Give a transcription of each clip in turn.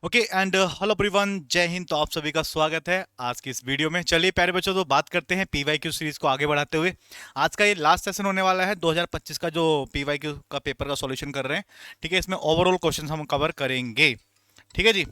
Okay and hello everyone, जय हिंद। तो आप सभी का स्वागत है आज की इस वीडियो में। चलिए प्यारे बच्चों, तो बात करते हैं पीवाईक्यू सीरीज को आगे बढ़ाते हुए। आज का ये लास्ट सेशन होने वाला है 2025 का, जो पीवाईक्यू का पेपर का सॉल्यूशन कर रहे हैं। ठीक है, इसमें ओवरऑल क्वेश्चन हम कवर करेंगे। ठीक है जी।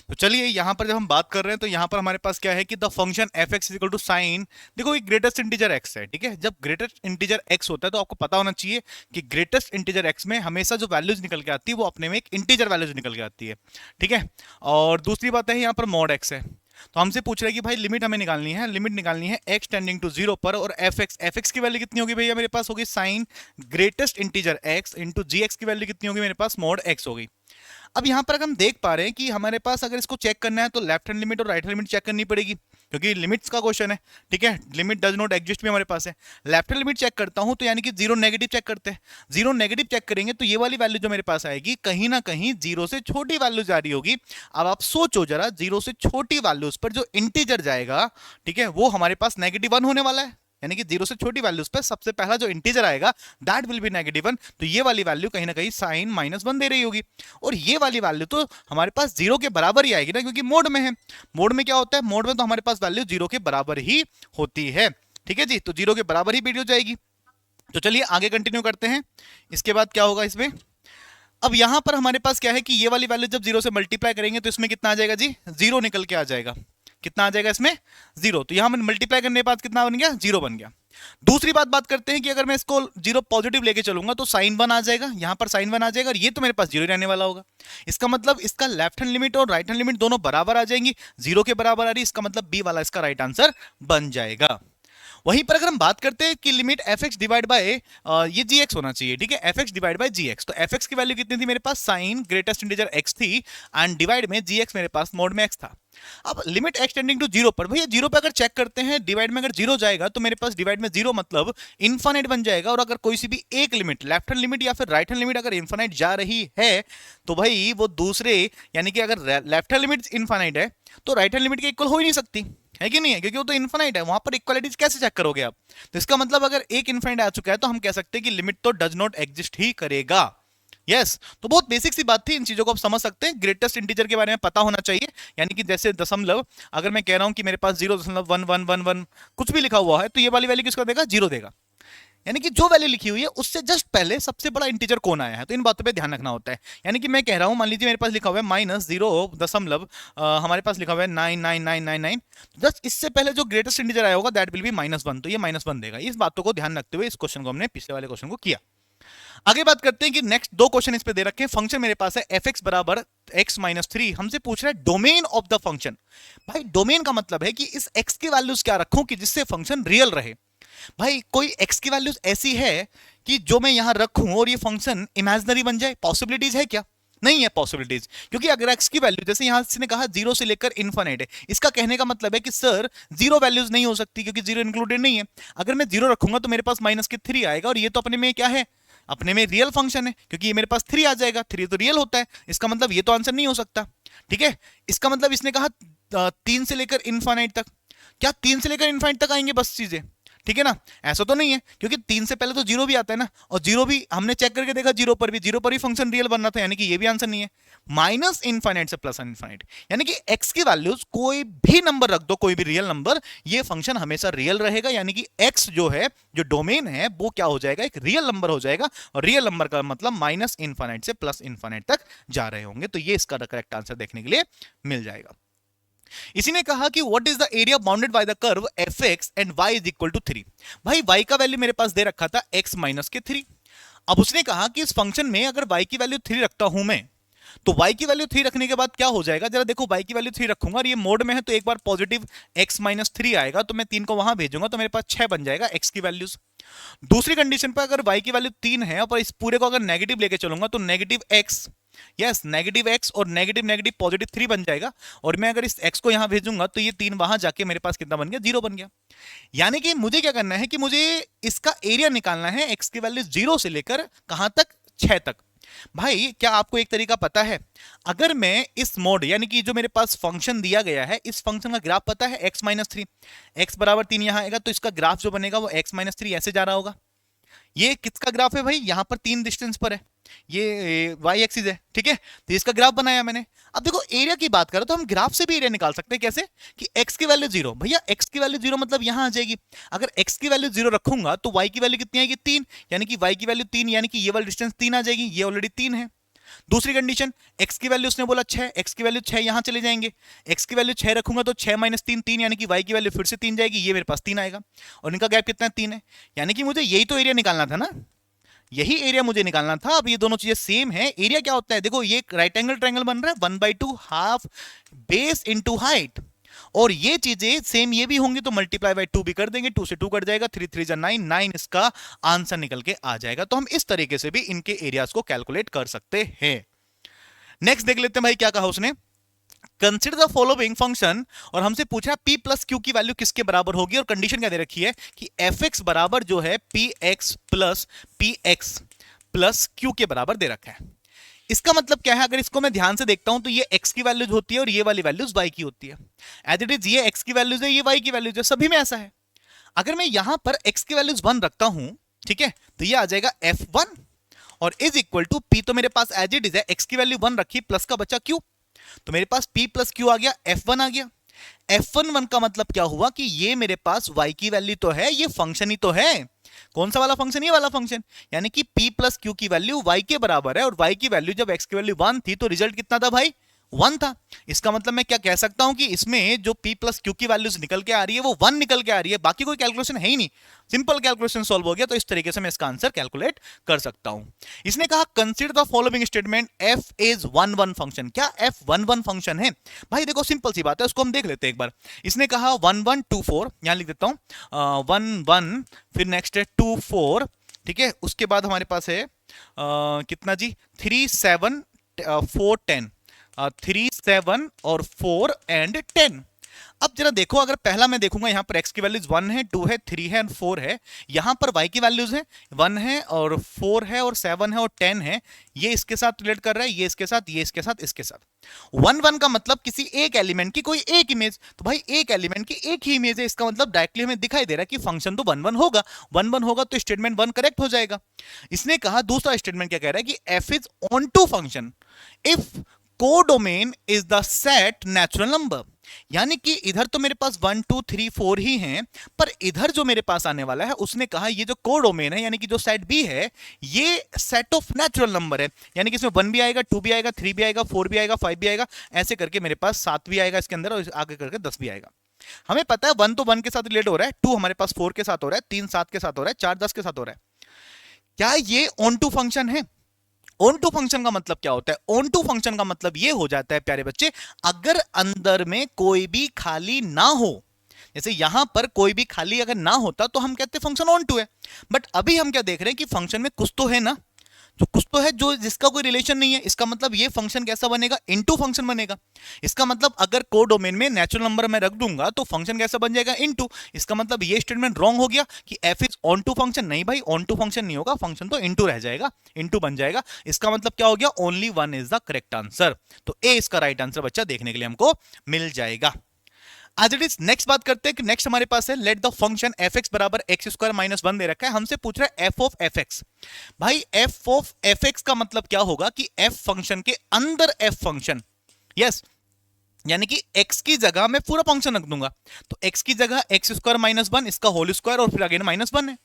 तो चलिए यहाँ पर जब हम बात कर रहे हैं तो यहाँ पर हमारे पास क्या है कि the function F X equal to sine, देखो ये ग्रेटेस्ट इंटीजर एक्स है। ठीक है, जब ग्रेटेस्ट इंटीजर एक्स होता है तो आपको पता होना चाहिए कि ग्रेटेस्ट इंटीजर एक्स में हमेशा जो वैल्यूज निकल के आती है वो अपने में एक इंटीजर वैल्यूज निकल के आती है। ठीक है, और दूसरी बात है यहाँ पर मॉड एक्स है। तो हमसे पूछ रहा है कि भाई लिमिट हमें निकालनी है, लिमिट निकालनी है एक्स टेंडिंग टू जीरो पर, और एफ एक्स की वैल्यू कितनी होगी भैया मेरे पास होगी sine greatest integer X into G X की वैल्यू कितनी होगी मेरे पास मॉड एक्स होगी। अब यहां पर अगर हम देख पा रहे हैं कि हमारे पास अगर इसको चेक करना है तो लेफ्ट हैंड लिमिट और राइट हैंड लिमिट चेक करनी पड़ेगी, क्योंकि लिमिट्स का क्वेश्चन है। ठीक है, लिमिट डज नॉट एग्जिस्ट भी हमारे पास है। लेफ्ट हैंड लिमिट चेक करता हूं तो यानी कि जीरो नेगेटिव चेक करते हैं। जीरो नेगेटिव चेक करेंगे तो ये वाली वैल्यू जो मेरे पास आएगी कहीं ना कहीं जीरो से छोटी वैल्यू जा रही होगी। अब आप सोचो जरा, जीरो से छोटी वैल्यूज पर जो इंटीजर जाएगा, ठीक है, वो हमारे पास -1 होने वाला है। यानी कि जीरो से छोटी वैल्यूज पर सबसे पहला जो इंटीजर आएगा दैट विल बी -1। तो ये वाली वैल्यू कहीं ना कहीं साइन -1 दे रही होगी, और ये वाली वैल्यू तो हमारे पास जीरो के बराबर ही आएगी ना, क्योंकि मोड में है। मोड में क्या होता है, मोड में तो हमारे पास वैल्यू जीरो के बराबर ही होती है। ठीक है जी, तो जीरो के बराबर ही वीडियो जाएगी। तो चलिए आगे कंटिन्यू करते हैं। इसके बाद क्या होगा इसमें, अब यहां पर हमारे पास क्या है कि ये वाली वैल्यू जब जीरो से मल्टीप्लाई करेंगे तो इसमें कितना आ जाएगा जी, जीरो निकल के आ जाएगा। कितना आ जाएगा इसमें, जीरो। तो यहां पर मल्टीप्लाई करने के बाद कितना बन गया, जीरो बन गया। दूसरी बात करते हैं कि अगर मैं इसको जीरो पॉजिटिव लेके चलूंगा तो साइन वन आ जाएगा, यहां पर साइन वन आ जाएगा, और ये तो मेरे पास जीरो रहने वाला होगा। इसका मतलब इसका लेफ्ट हैंड लिमिट और राइट हैंड लिमिट दोनों बराबर आ जाएंगी, जीरो के बराबर आ रही, इसका मतलब बी वाला इसका राइट आंसर बन जाएगा। वहीं पर अगर हम बात करते हैं कि limit F X divide by ये जी एक्स होना चाहिए। ठीक है, F X divide by G X, तो एफ एक्स की वैल्यू कितनी थी मेरे पास, साइन ग्रेटेस्ट इंटीजर एक्स थी, एंड डिवाइड में जी एक्स मेरे पास मोड में एक्स था। अब लिमिट एक्सटेंडिंग टू जीरो पर, भैया जीरो पे अगर चेक करते हैं डिवाइड में अगर जीरो जाएगा तो मेरे पास डिवाइड में जीरो मतलब इनफाइनाइट बन जाएगा। और अगर कोई सी भी एक लिमिट, लेफ्ट हैंड लिमिट या फिर राइट हैंड लिमिट अगर इनफाइनाइट जा रही है तो भाई वो दूसरे, यानी कि अगर लेफ्ट हैंड लिमिट इनफाइनाइट है तो राइट हैंड लिमिट के इक्वल हो ही नहीं सकती, है कि नहीं है, क्योंकि वो तो इनफाइनाइट है। वहां पर इक्वालिटीज कैसे चेक करोगे आप। तो इसका मतलब अगर एक इनफाइनाइट आ चुका है तो हम कह सकते हैं कि लिमिट तो डज नॉट एग्जिस्ट ही करेगा। यस, तो बहुत बेसिक सी बात थी, इन चीजों को आप समझ सकते हैं। ग्रेटेस्ट इंटीजर के बारे में पता होना चाहिए, यानी कि जैसे दशमलव, अगर मैं कह रहा हूं कि मेरे पास 0.1111 कुछ भी लिखा हुआ है तो ये वाली वैल्यू किसका देगा, जीरो देगा। यानी कि जो वैल्यू लिखी हुई है उससे जस्ट पहले सबसे बड़ा इंटीजर कौन आया है, तो इन बातों पे ध्यान रखना होता है। यानी कि मैं कह रहा हूं, मान लीजिए मेरे पास लिखा हुआ है -0 हमारे पास लिखा हुआ है 99999, जस्ट इससे पहले जो ग्रेटेस्ट इंटीजर आया होगा दैट विल बी -1, तो ये -1 देगा। इस बातों को ध्यान रखते हुए इस क्वेश्चन को हमने पिछले वाले क्वेश्चन को किया। आगे बात करते हैं कि नेक्स्ट दो क्वेश्चन इस पे दे रखे हैं। फंक्शन मेरे पास है एफ एक्स बराबर x-3, हमसे पूछ रहा है डोमेन ऑफ द फंक्शन। भाई डोमेन का मतलब है कि इस x की वैल्यूज क्या रखूं कि जिससे फंक्शन रियल रहे। भाई कोई x की वैल्यूज ऐसी है कि जो मैं यहां रखूं और ये फंक्शन इमेजिनरी बन जाए, पॉसिबिलिटीज है क्या, नहीं है पॉसिबिलिटीज। क्योंकि अगर x की वैल्यू जैसे यहां से ने कहा जीरो से लेकर इनफाइनाइट है, इसका कहने का मतलब है कि सर जीरो वैल्यूज नहीं हो सकती क्योंकि जीरो इंक्लूडेड नहीं है। अगर मैं जीरो रखूंगा तो मेरे पास -3 आएगा, और ये तो अपने में क्या है, अपने में रियल फंक्शन है, क्योंकि ये मेरे पास 3 आ जाएगा, 3 तो रियल होता है। इसका मतलब ये तो आंसर नहीं हो सकता। ठीक है, इसका मतलब इसने कहा 3 से लेकर इनफाइनाइट तक, क्या 3 से लेकर इनफाइनाइट तक आएंगे बस चीजें, ठीक है ना, ऐसा तो नहीं है, क्योंकि 3 से पहले तो जीरो भी आता है ना, और जीरो भी हमने चेक करके देखा, जीरो पर भी फंक्शन रियल बनना था, यानी कि ये भी आंसर नहीं है। माइनस इनफाइनाइट से प्लस इनफाइनाइट, यानी कि x की वैल्यूज कोई भी नंबर रख दो, कोई भी रियल नंबर, ये फंक्शन हमेशा रियल रहेगा। यानी कि x जो है, जो डोमेन है, वो क्या हो जाएगा, एक रियल नंबर हो जाएगा, और रियल नंबर का मतलब माइनस इनफाइनाइट से प्लस इनफाइनाइट तक जा रहे होंगे। तो ये इसका करेक्ट आंसर देखने के लिए मिल जाएगा। इसी ने कहा कि what is the area bounded by the curve F X and Y is equal to 3। भाई y का वैल्यू मेरे पास दे रखा था x माइनस के 3। अब उसने कहा कि इस फंक्शन में अगर y की वैल्यू 3 रखता हूं मैं, तो y की वैल्यू 3 रखने के बाद क्या हो जाएगा, जरा देखो, y की वैल्यू 3 रखूंगा और ये मोड में है तो एक बार पॉजिटिव x-3 आएगा, तो मैं 3 को वहां भेजूंगा तो मेरे पास 6 बन जाएगा x की वैल्यूज। दूसरी कंडीशन पर अगर y की वैल्यू 3 है और इस पूरे को अगर नेगेटिव लेके चलूंगा तो negative x, yes negative x और नेगेटिव नेगेटिव पॉजिटिव 3 बन जाएगा, और मैं अगर इस x को यहां भेजूंगा तो ये 3 वहां जाके मेरे पास कितना बन गया, 0 बन गया। यानी कि मुझे क्या करना है कि मुझे इसका एरिया निकालना है x की वैल्यू 0 से लेकर कहां तक, 6 तक। भाई क्या आपको एक तरीका पता है, अगर मैं इस मोड, यानी कि जो मेरे पास फंक्शन दिया गया है, इस फंक्शन का ग्राफ पता है x-3, x बराबर 3 यहां आएगा, तो इसका ग्राफ जो बनेगा वो x-3 ऐसे जा रहा होगा। ये किसका ग्राफ है भाई, यहां पर 3 डिस्टेंस पर है। ये वाई एक्सिस है, ठीक है। तो इसका ग्राफ बनाया मैंने। अब देखो एरिया की बात करो तो हम ग्राफ से भी एरिया निकाल सकते हैं। कैसे? कि x की वैल्यू 0, भैया x की वैल्यू 0 मतलब यहां आ जाएगी। अगर x की वैल्यू 0 रखूंगा तो y की वैल्यू कितनी आएगी? 3, यानी कि y की वैल्यू 3, यानी कि ये वाली डिस्टेंस 3 आ जाएगी, ये ऑलरेडी 3 है। दूसरी कंडीशन, x की वैल्यू उसने बोला 6, x की वैल्यू 6, यहां चले जाएंगे। x की वैल्यू 6 रखूंगा तो 6 माइनस 3 3, यानी कि y की वैल्यू फिर से 3 जाएगी, ये मेरे पास 3 आएगा। और इनका गैप कितना है? 3 है। यानी कि मुझे यही तो एरिया निकालना था ना, यही एरिया मुझे निकालना था। अब ये दोनों चीजें सेम है। एरिया क्या होता है? देखो ये राइट एंगल ट्रायंगल बन रहा है, 1/2 हाफ बेस इंटू हाइट, और ये चीजें सेम ये भी होंगी तो मल्टीप्लाई बाय 2 भी कर देंगे, 2 से 2 कट जाएगा, 3 3 9, 9 इसका आंसर निकल के आ जाएगा। तो हम इस तरीके से भी इनके एरियाज को कैलकुलेट कर सकते हैं। नेक्स्ट देख लेते हैं भाई क्या कहा उसने। कंसिडर द फॉलोइंग फंक्शन, और हमसे पूछा p प्लस क्यू की वैल्यू किसके बराबर होगी, और कंडीशन क्या दे रखी है कि fx बराबर जो है px प्लस q के बराबर दे रखा है। इसका मतलब क्या है? अगर इसको मैं ध्यान से देखता हूं तो ये x की वैल्यूज होती है और ये वाली वैल्यूज y की होती है। एज इट इज ये x की वैल्यूज है, ये y की वैल्यूज है, सभी में ऐसा है। अगर मैं यहां पर x की वैल्यूज 1 रखता हूं, ठीक है, तो ये आ जाएगा f1 और इज इक्वल टू p, तो मेरे पास एज इट इज है, x की वैल्यू 1 रखी, प्लस का बचा q, तो मेरे पास p प्लस क्यू आ गया, f1 आ गया। f1 का मतलब क्या हुआ कि ये मेरे पास y की वैल्यू तो है, ये फंक्शन ही तो है। कौन सा वाला फंक्शन? ये वाला फंक्शन। यानी कि p प्लस क्यू की वैल्यू y के बराबर है, और y की वैल्यू जब x की वैल्यू 1 थी तो रिजल्ट कितना था भाई? 1 था। इसका मतलब मैं क्या कह सकता हूं कि इसमें जो p प्लस क्यू की वैल्यूज निकल के आ रही है वो 1 निकल के आ रही है, बाकी कोई कैलकुलेशन है ही नहीं। सिंपल कैलकुलेशन सॉल्व हो गया। तो इस तरीके से मैं इसका आंसर कैलकुलेट कर सकता हूं। इसने कहा consider the following statement f is 1 1 function. क्या f 1 1 फंक्शन है? भाई देखो सिंपल सी बात है, उसको हम देख लेते हैं एक बार। इसने कहा 1 1 2 4, यहां लिख देता हूं 1 1, फिर नेक्स्ट है 2 4, ठीक है। उसके बाद हमारे पास है कितना जी? 3 7 4 10, 3 7 और 4 एंड 10। अब जरा देखो, अगर पहला मैं देखूंगा यहां पर x की वैल्यूज 1 है, 2 है, 3 है और 4 है। यहां पर y की वैल्यूज है 1 है और 4 है और 7 है और 10 है। ये इसके साथ रिलेट कर रहा है, ये इसके साथ, ये इसके साथ, इसके साथ। 1 1 का मतलब किसी एक एलिमेंट की कोई एक इमेज, तो भाई एक एलिमेंट की एक ही इमेज है, इसका मतलब डायरेक्टली हमें दिखाई दे रहा है कि फंक्शन तो 1 1 होगा। 1 1 होगा तो स्टेटमेंट 1 करेक्ट हो जाएगा। इसने कहा दूसरा स्टेटमेंट क्या कह रहा है कि f is onto function if codomain is the set natural number. यानी कि इधर तो मेरे पास 1 2 3 4 ही हैं, पर इधर जो मेरे पास आने वाला है उसने कहा ये जो कोडोमेन है, यानी कि जो सेट बी है, ये सेट ऑफ नेचुरल नंबर है। यानी कि इसमें 1 भी आएगा, 2 भी आएगा, 3 भी आएगा, 4 भी आएगा, 5 भी आएगा, ऐसे करके मेरे पास 7 भी आएगा इसके अंदर, और आगे करके 10 भी आएगा। हमें पता है 1 तो 1 के साथ रिलेट हो रहा है, 2 हमारे पास 4 के साथ हो रहा है, 3 7 के साथ हो रहा है, 4 10 के साथ हो रहा है। क्या ये ऑन टू फंक्शन है? ऑन टू फंक्शन का मतलब क्या होता है? ऑन टू फंक्शन का मतलब यह हो जाता है प्यारे बच्चे, अगर अंदर में कोई भी खाली ना हो, जैसे यहां पर कोई भी खाली अगर ना होता तो हम कहते फंक्शन ऑन टू है। बट अभी हम क्या देख रहे हैं कि फंक्शन में कुछ तो है ना, जो कुछ तो है जो जिसका कोई रिलेशन नहीं है। इसका मतलब ये फंक्शन कैसा बनेगा? इनटू फंक्शन बनेगा। इसका मतलब अगर कोडोमेन में नेचुरल नंबर मैं रख दूंगा तो फंक्शन कैसा बन जाएगा? इनटू। इसका मतलब ये स्टेटमेंट रॉन्ग हो गया कि f is onto function. नहीं भाई, ऑन टू फंक्शन नहीं होगा, फंक्शन तो इनटू रह जाएगा, इनटू बन जाएगा। इसका मतलब क्या हो गया? Only 1 is the correct answer. तो ए इसका राइट आंसर बच्चा देखने के लिए हमको मिल जाएगा। आज इट इज नेक्स्ट बात करते हैं कि नेक्स्ट हमारे पास है let the function F x बराबर एक्स स्क्वायर माइनस 1 दे रखा है। हमसे पूछ रहा है एफ ऑफ एफ एक्स। भाई एफ ऑफ एफ एक्स का मतलब क्या होगा कि एफ फंक्शन के अंदर एफ फंक्शन। यस, यानी कि x की जगह मैं पूरा फंक्शन रख दूंगा, तो x की जगह एक्स स्क्वायर माइनस 1, इसका होल स्क्वायर और फिर अगेन माइनस 1 है।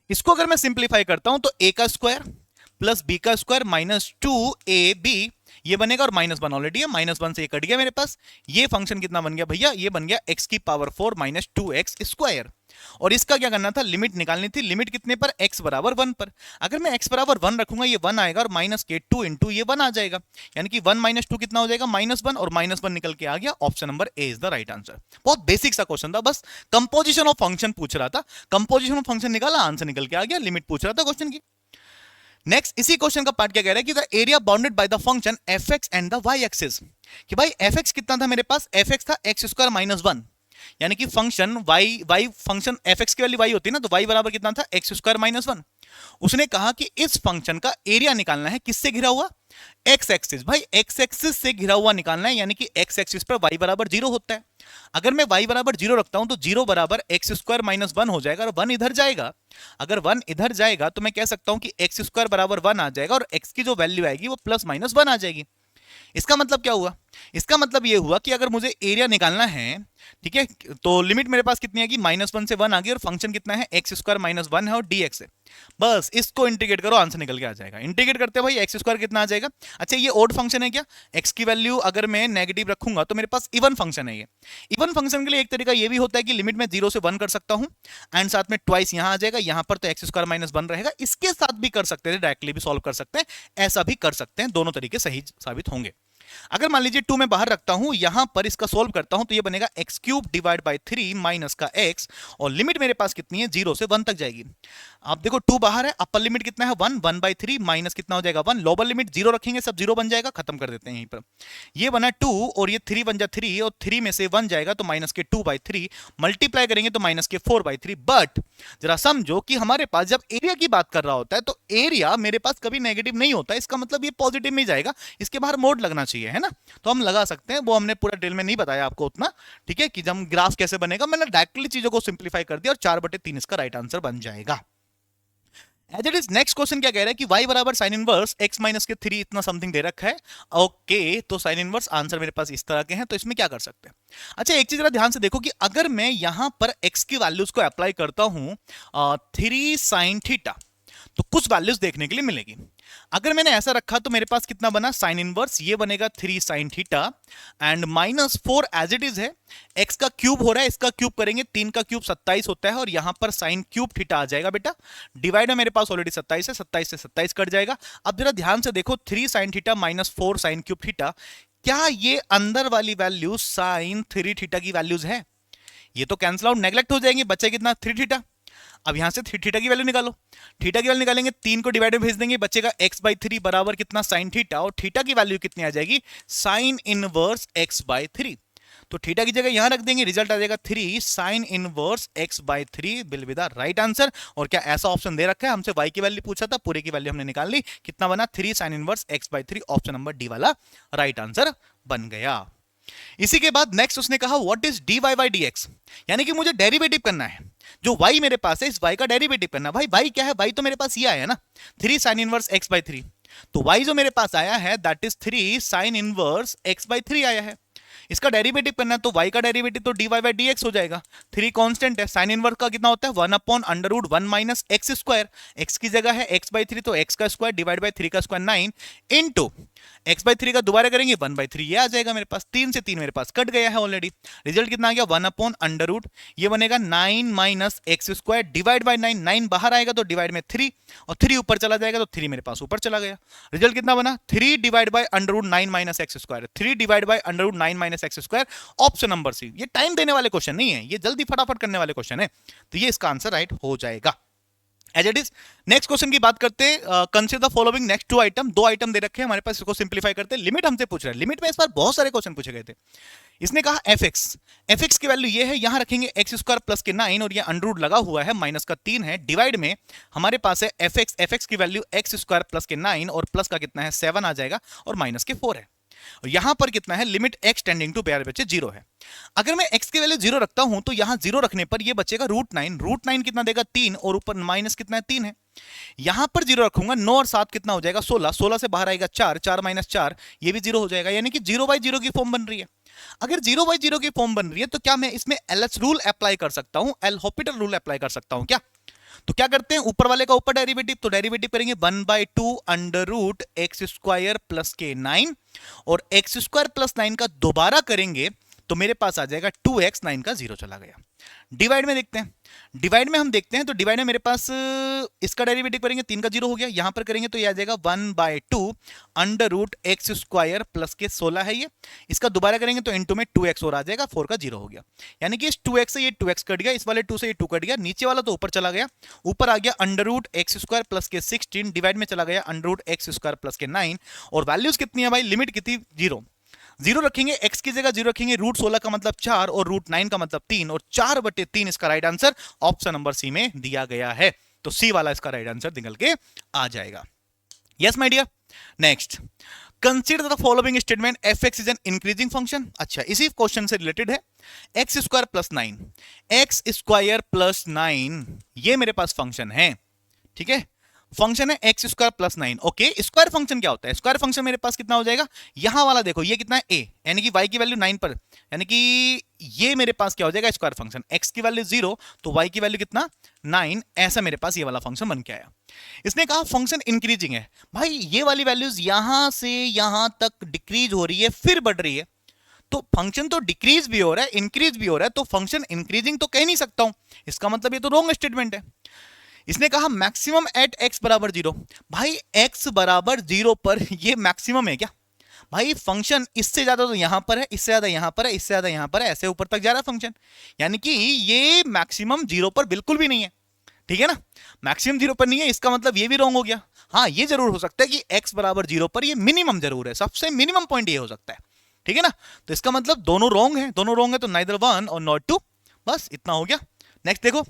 इसको अगर मैं सिंप्लीफाई करता हूं तो a का स्क्वायर प्लस b का स्क्वायर माइनस 2ab ये बनेगा, और माइनस 1 ऑलरेडी है, माइनस 1 से ये कट गया मेरे पास। ये फंक्शन कितना बन गया भैया? ये बन गया x की पावर 4 माइनस 2x स्क्वायर। और इसका क्या करना था? लिमिट निकालनी थी। लिमिट कितने पर? x बराबर 1 पर। अगर मैं x बराबर 1 रखूंगा ये 1 आएगा, और माइनस के 2 इंटू ये 1 आ जाएगा, यानी कि 1 माइनस 2 कितना हो जाएगा? माइनस 1, और माइनस 1 निकल के आ गया। Option number A is the right answer. बहुत बेसिक सा क्वेश्चन था, बस कंपोजिशन ऑफ फंक्शन पूछ रहा था, कंपोजिशन ऑफ फंक्शन निकाला, आंसर निकल के आ गया। लिमिट पूछ रहा था क्वेश्चन की। नेक्स्ट इसी क्वेश्चन का पार्ट क्या कह रहा है कि the area bounded by the function F X and the Y axis. कि भाई एफ एक्स कितना था मेरे पास? एफ एक्स था एक्स स्क्वायर माइनस 1, यानी कि function Y function F X की वाली वाई होती है ना, तो वाई बराबर कितना था? X square minus 1। उसने कहा कि इस फंक्शन का एरिया निकालना है, किससे घिरा हुआ? एक्स एक्सिस, भाई एक्स एक्सिस से घिरा हुआ निकालना है, यानी कि एक्स एक्सिस पर वाई बराबर जीरो होता है। अगर मैं वाई बराबर जीरो रखता हूं तो जीरो बराबर एक्स स्क्वायर माइनस वन हो जाएगा और वन इधर जाएगा। अगर वन इधर जाएगा तो मैं कह सकता हूं कि एक्स स्क्वायर बराबर वन आ जाएगा और एक्स की जो वैल्यू आएगी वो प्लस माइनस वन आ जाएगी। इसका मतलब क्या हुआ? इसका मतलब ये हुआ कि अगर मुझे एरिया निकालना है, ठीक है, तो लिमिट मेरे पास कितनी आएगी, माइनस वन से वन आ गई और फंक्शन कितना है, एक्स स्क्वायर माइनस वन है और डी एक्स है। बस इसको इंटीग्रेट करो, आंसर निकल के आ जाएगा। इंटीग्रेट करते भाई एक्स स्क्वायर कितना आ जाएगा। अच्छा ये ओड फंक्शन है क्या? एक्स की वैल्यू अगर मैं नेगेटिव रखूंगा तो मेरे पास इवन फंक्शन है। ये इवन फंक्शन के लिए एक तरीका ये भी होता है कि लिमिट में जीरो से वन कर सकता हूं एंड साथ में ट्वाइस यहां आ जाएगा, यहां पर तो एक्स स्क्वायर माइनस वन रहेगा। इसके साथ भी कर सकते हैं, डायरेक्टली भी सॉल्व कर सकते हैं, ऐसा भी कर सकते हैं, दोनों तरीके सही साबित होंगे। अगर मान लीजिए 2 में बाहर रखता हूं, यहां पर इसका सोल्व करता हूं तो ये बनेगा x cube divide by 3 minus का एक्स, और लिमिट मेरे पास कितनी है, 0 से 1 तक जाएगी। आप देखो 2 बाहर है, अपर लिमिट कितना है 1, 1/3 माइनस कितना हो जाएगा 1, लोअर लिमिट 0 रखेंगे सब 0 बन जाएगा, खत्म कर देते हैं यहीं पर। ये बना 2 और ये 3 बन जा 3 और 3 में से 1 जाएगा तो माइनस के 2/3, मल्टीप्लाई करेंगे तो माइनस के 4/3। बट जरा समझो कि हमारे पास जब एरिया की बात कर रहा होता है तो एरिया मेरे पास कभी नेगेटिव नहीं होता, इसका मतलब ये पॉजिटिव में जाएगा, इसके बाहर मोड लगना चाहिए, है ना। तो हम लगा सकते हैं, वो हमने पूरा डिटेल में नहीं बताया आपको उतना, ठीक है, कि जब ग्राफ कैसे बनेगा, मैंने डायरेक्टली चीजों को सिंप्लीफाई कर दिया और 4/3 इसका राइट आंसर बन जाएगा। As it is next question क्या कह रहा है कि y बराबर साइन इनवर्स x माइनस के 3 इतना समथिंग दे रखा है। ओके तो साइन इनवर्स आंसर मेरे पास इस तरह के हैं, तो इसमें क्या कर सकते हैं। अच्छा एक चीज जरा ध्यान से देखो कि अगर मैं यहां पर x की वैल्यूज को अप्लाई करता हूं 3 साइन थीटा, तो कुछ वैल्यूज देखने के लिए मिलेगी। अगर मैंने ऐसा रखा तो मेरे पास कितना बना, साइन इनवर्स, ये बनेगा 3 sine theta and minus 4 as it is है, x का क्यूब हो रहा है, इसका क्यूब करेंगे, 3 का क्यूब 27 होता है और यहां पर साइन क्यूब थीटा आ जाएगा बेटा। डिवाइड में मेरे पास ऑलरेडी 27 है, 27 से 27 कट जाएगा। अब जरा ध्यान से देखो 3 sine theta minus 4 sine cube theta, क्या ये अंदर वाली वैल्यू साइन 3 थीटा की वैल्यूज है? ये तो कैंसिल आउट नेग्लेक्ट हो जाएंगे, बचे कितना 3 थीटा। अब यहां से थीटा की वैल्यू निकालो, थीटा की वैल्यू निकालेंगे, 3 को डिवाइड में भेज देंगे, बचेगा x/3 बराबर कितना, साइन थीटा, और थीटा की वैल्यू कितनी आ जाएगी, साइन इनवर्स x/3। तो थीटा की जगह यहां रख देंगे, रिजल्ट आ जाएगा 3 sine inverse x/3 will be the right answer. और क्या ऐसा ऑप्शन दे रखा है, हमसे y की वैल्यू पूछा था, पूरे की वैल्यू हमने निकाल ली, कितना बना 3 sine inverse x/3, option number D वाला राइट आंसर बन गया। इसी के बाद नेक्स्ट उसने कहा what is dy by dx, यानी कि मुझे डेरिवेटिव करना है, जो y मेरे पास है इस y का डेरिवेटिव करना। भाई y क्या है, y तो मेरे पास ये आया ना 3 साइन इनवर्स x/3, तो y जो मेरे पास आया है that is 3 sine inverse x/3 आया है। इसका डेरिवेटिव करना है तो y का डेरिवेटिव तो dy बाई dx हो जाएगा। 3 कांस्टेंट है, साइन इनवर्स का कितना होता है 1/√1 माइनस एक्स स्क्वायर, x की जगह है x/3 तो x का स्क्वायर डिवाइड बाई 3 का स्क्वायर 9 इनटू x/3 का दोबारा करेंगे 1/3, ये आ जाएगा मेरे पास, 3 से 3 मेरे पास कट गया है ऑलरेडी। रिजल्ट कितना आ गया 1/√, ये बनेगा 9 minus X square divide by 9, 9 बाहर आएगा तो डिवाइड में 3 और 3 ऊपर चला जाएगा तो 3 मेरे पास ऊपर चला गया। रिजल्ट कितना बना 3 divide by √9 minus X square, 3 divide by √9 minus X square, option number C. ये टाइम देने वाले क्वेश्चन नहीं है, ये जल्दी फटाफट करने वाले क्वेश्चन है, तो ये इसका आंसर राइट हो जाएगा। As it is next question की बात करते हैं, consider the following next 2 item, 2 item दे रखे हैं हमारे पास, इसको सिंप्लीफाई करते हैं। लिमिट हमसे पूछ रहा है, लिमिट में इस बार बहुत सारे क्वेश्चन पूछे गए थे। इसने कहा fx की वैल्यू ये है, यहां रखेंगे एक्स स्क्वायर प्लस के 9 और ये अंडररूट लगा हुआ है माइनस का 3 है, डिवाइड में हमारे पास है fx की वैल्यू एक्स स्क्वायर प्लस के 9 और प्लस का कितना है 7 आ जाएगा और माइनस के 4 है। और यहां पर कितना है, लिमिट x टेंडिंग टू बचे 0 है। अगर मैं x की वैल्यू 0 रखता हूं तो यहां 0 रखने पर ये बचेगा √9, √9 कितना देगा 3 और ऊपर माइनस कितना है 3 है। यहां पर 0 रखूंगा, 9 और 7 कितना हो जाएगा 16, 16 से बाहर आएगा 4, 4 माइनस 4 ये भी 0 हो जाएगा, यानी कि 0/0 की फॉर्म बन रही है। अगर 0/0 की फॉर्म बन रही है तो क्या मैं इसमें LH रूल अप्लाई कर सकता हूं, एल हॉपिटल रूल अप्लाई कर सकता हूं क्या? तो क्या करते हैं, ऊपर वाले का ऊपर डेरिवेटिव, तो डेरिवेटिव करेंगे 1/2 अंडररूट एक्स स्क्वायर प्लस के 9 और एक्स स्क्वायर प्लस 9 का दोबारा करेंगे तो मेरे पास आ जाएगा 2x, 9 का 0 चला गया। डिवाइड में देखते हैं, डिवाइड में हम देखते हैं तो डिवाइड में मेरे पास इसका डेरिवेटिव करेंगे 3 का 0 हो गया, यहां पर करेंगे तो ये आ जाएगा 1/2 अंडररूट एक्स स्क्वायर प्लस के 16 है ये, इसका दोबारा करेंगे तो इनटू में 2x और आ जाएगा, 4 का 0 हो गया। यानी कि इस 2x से ये 2x कट गया, इस वाले 2 से ये 2 कट गया, नीचे वाला तो ऊपर चला गया, ऊपर आ गया अंडररूट एक्स स्क्वायर प्लस के 16, डिवाइड में चला गया अंडररूट एक्स स्क्वायर प्लस के 9 और वैल्यूज कितनी है भाई, लिमिट कितनी 0 रखेंगे, x की जगह 0 रखेंगे, √16 का मतलब 4 और √9 का मतलब 3 और 4/3 इसका right answer option number C में दिया गया है। तो सी वाला इसका राइट आंसर निकल के आ जाएगा। Yes my dear, next, consider the following statement, F X is an increasing function. अच्छा, इसी क्वेश्चन से रिलेटेड है। X square plus 9, X square plus 9 ये मेरे पास फंक्शन है, ठीक है। फंक्शन है X square plus 9। Okay, square function क्या होता है? स्क्वायर फंक्शन मेरे पास कितना हो जाएगा, यहां वाला देखो ये कितना है ए, यानी कि y की वैल्यू 9 पर, यानी कि ये मेरे पास क्या हो जाएगा स्क्वायर फंक्शन, x की वैल्यू 0 तो y की वैल्यू कितना 9, ऐसा मेरे पास ये वाला फंक्शन बन के आया। इसने कहा फंक्शन इंक्रीजिंग है, भाई ये वाली वैल्यूज यहां से यहां तक डिक्रीज हो रही है फिर बढ़ रही है, तो फंक्शन तो डिक्रीज भी हो रहा है इंक्रीज भी हो रहा है, तो फंक्शन इंक्रीजिंग तो कह नहीं सकता हूं, इसका मतलब ये तो रॉन्ग स्टेटमेंट है। इसने कहा मैक्सिमम एट एक्स बराबर 0, भाई एक्स बराबर 0 पर ये मैक्सिमम है क्या? भाई फंक्शन इससे ज्यादा तो यहां पर है, इससे ज्यादा यहां पर है, इससे ज्यादा यहां पर है, ऐसे ऊपर तक जा रहा है फंक्शन, यानी कि ये मैक्सिमम 0 पर बिल्कुल भी नहीं है, ठीक है ना। मैक्सिमम 0 पर नहीं है, इसका मतलब ये भी रॉन्ग हो गया। हाँ, ये जरूर हो सकता है कि x बराबर 0 पर ये मिनिमम जरूर है, सबसे मिनिमम पॉइंट ये हो सकता है, ठीक है ना। तो इसका मतलब दोनों रॉन्ग है, दोनों रॉन्ग है, तो नाइदर वन और नॉट टू, बस इतना हो गया। नेक्स्ट देखो,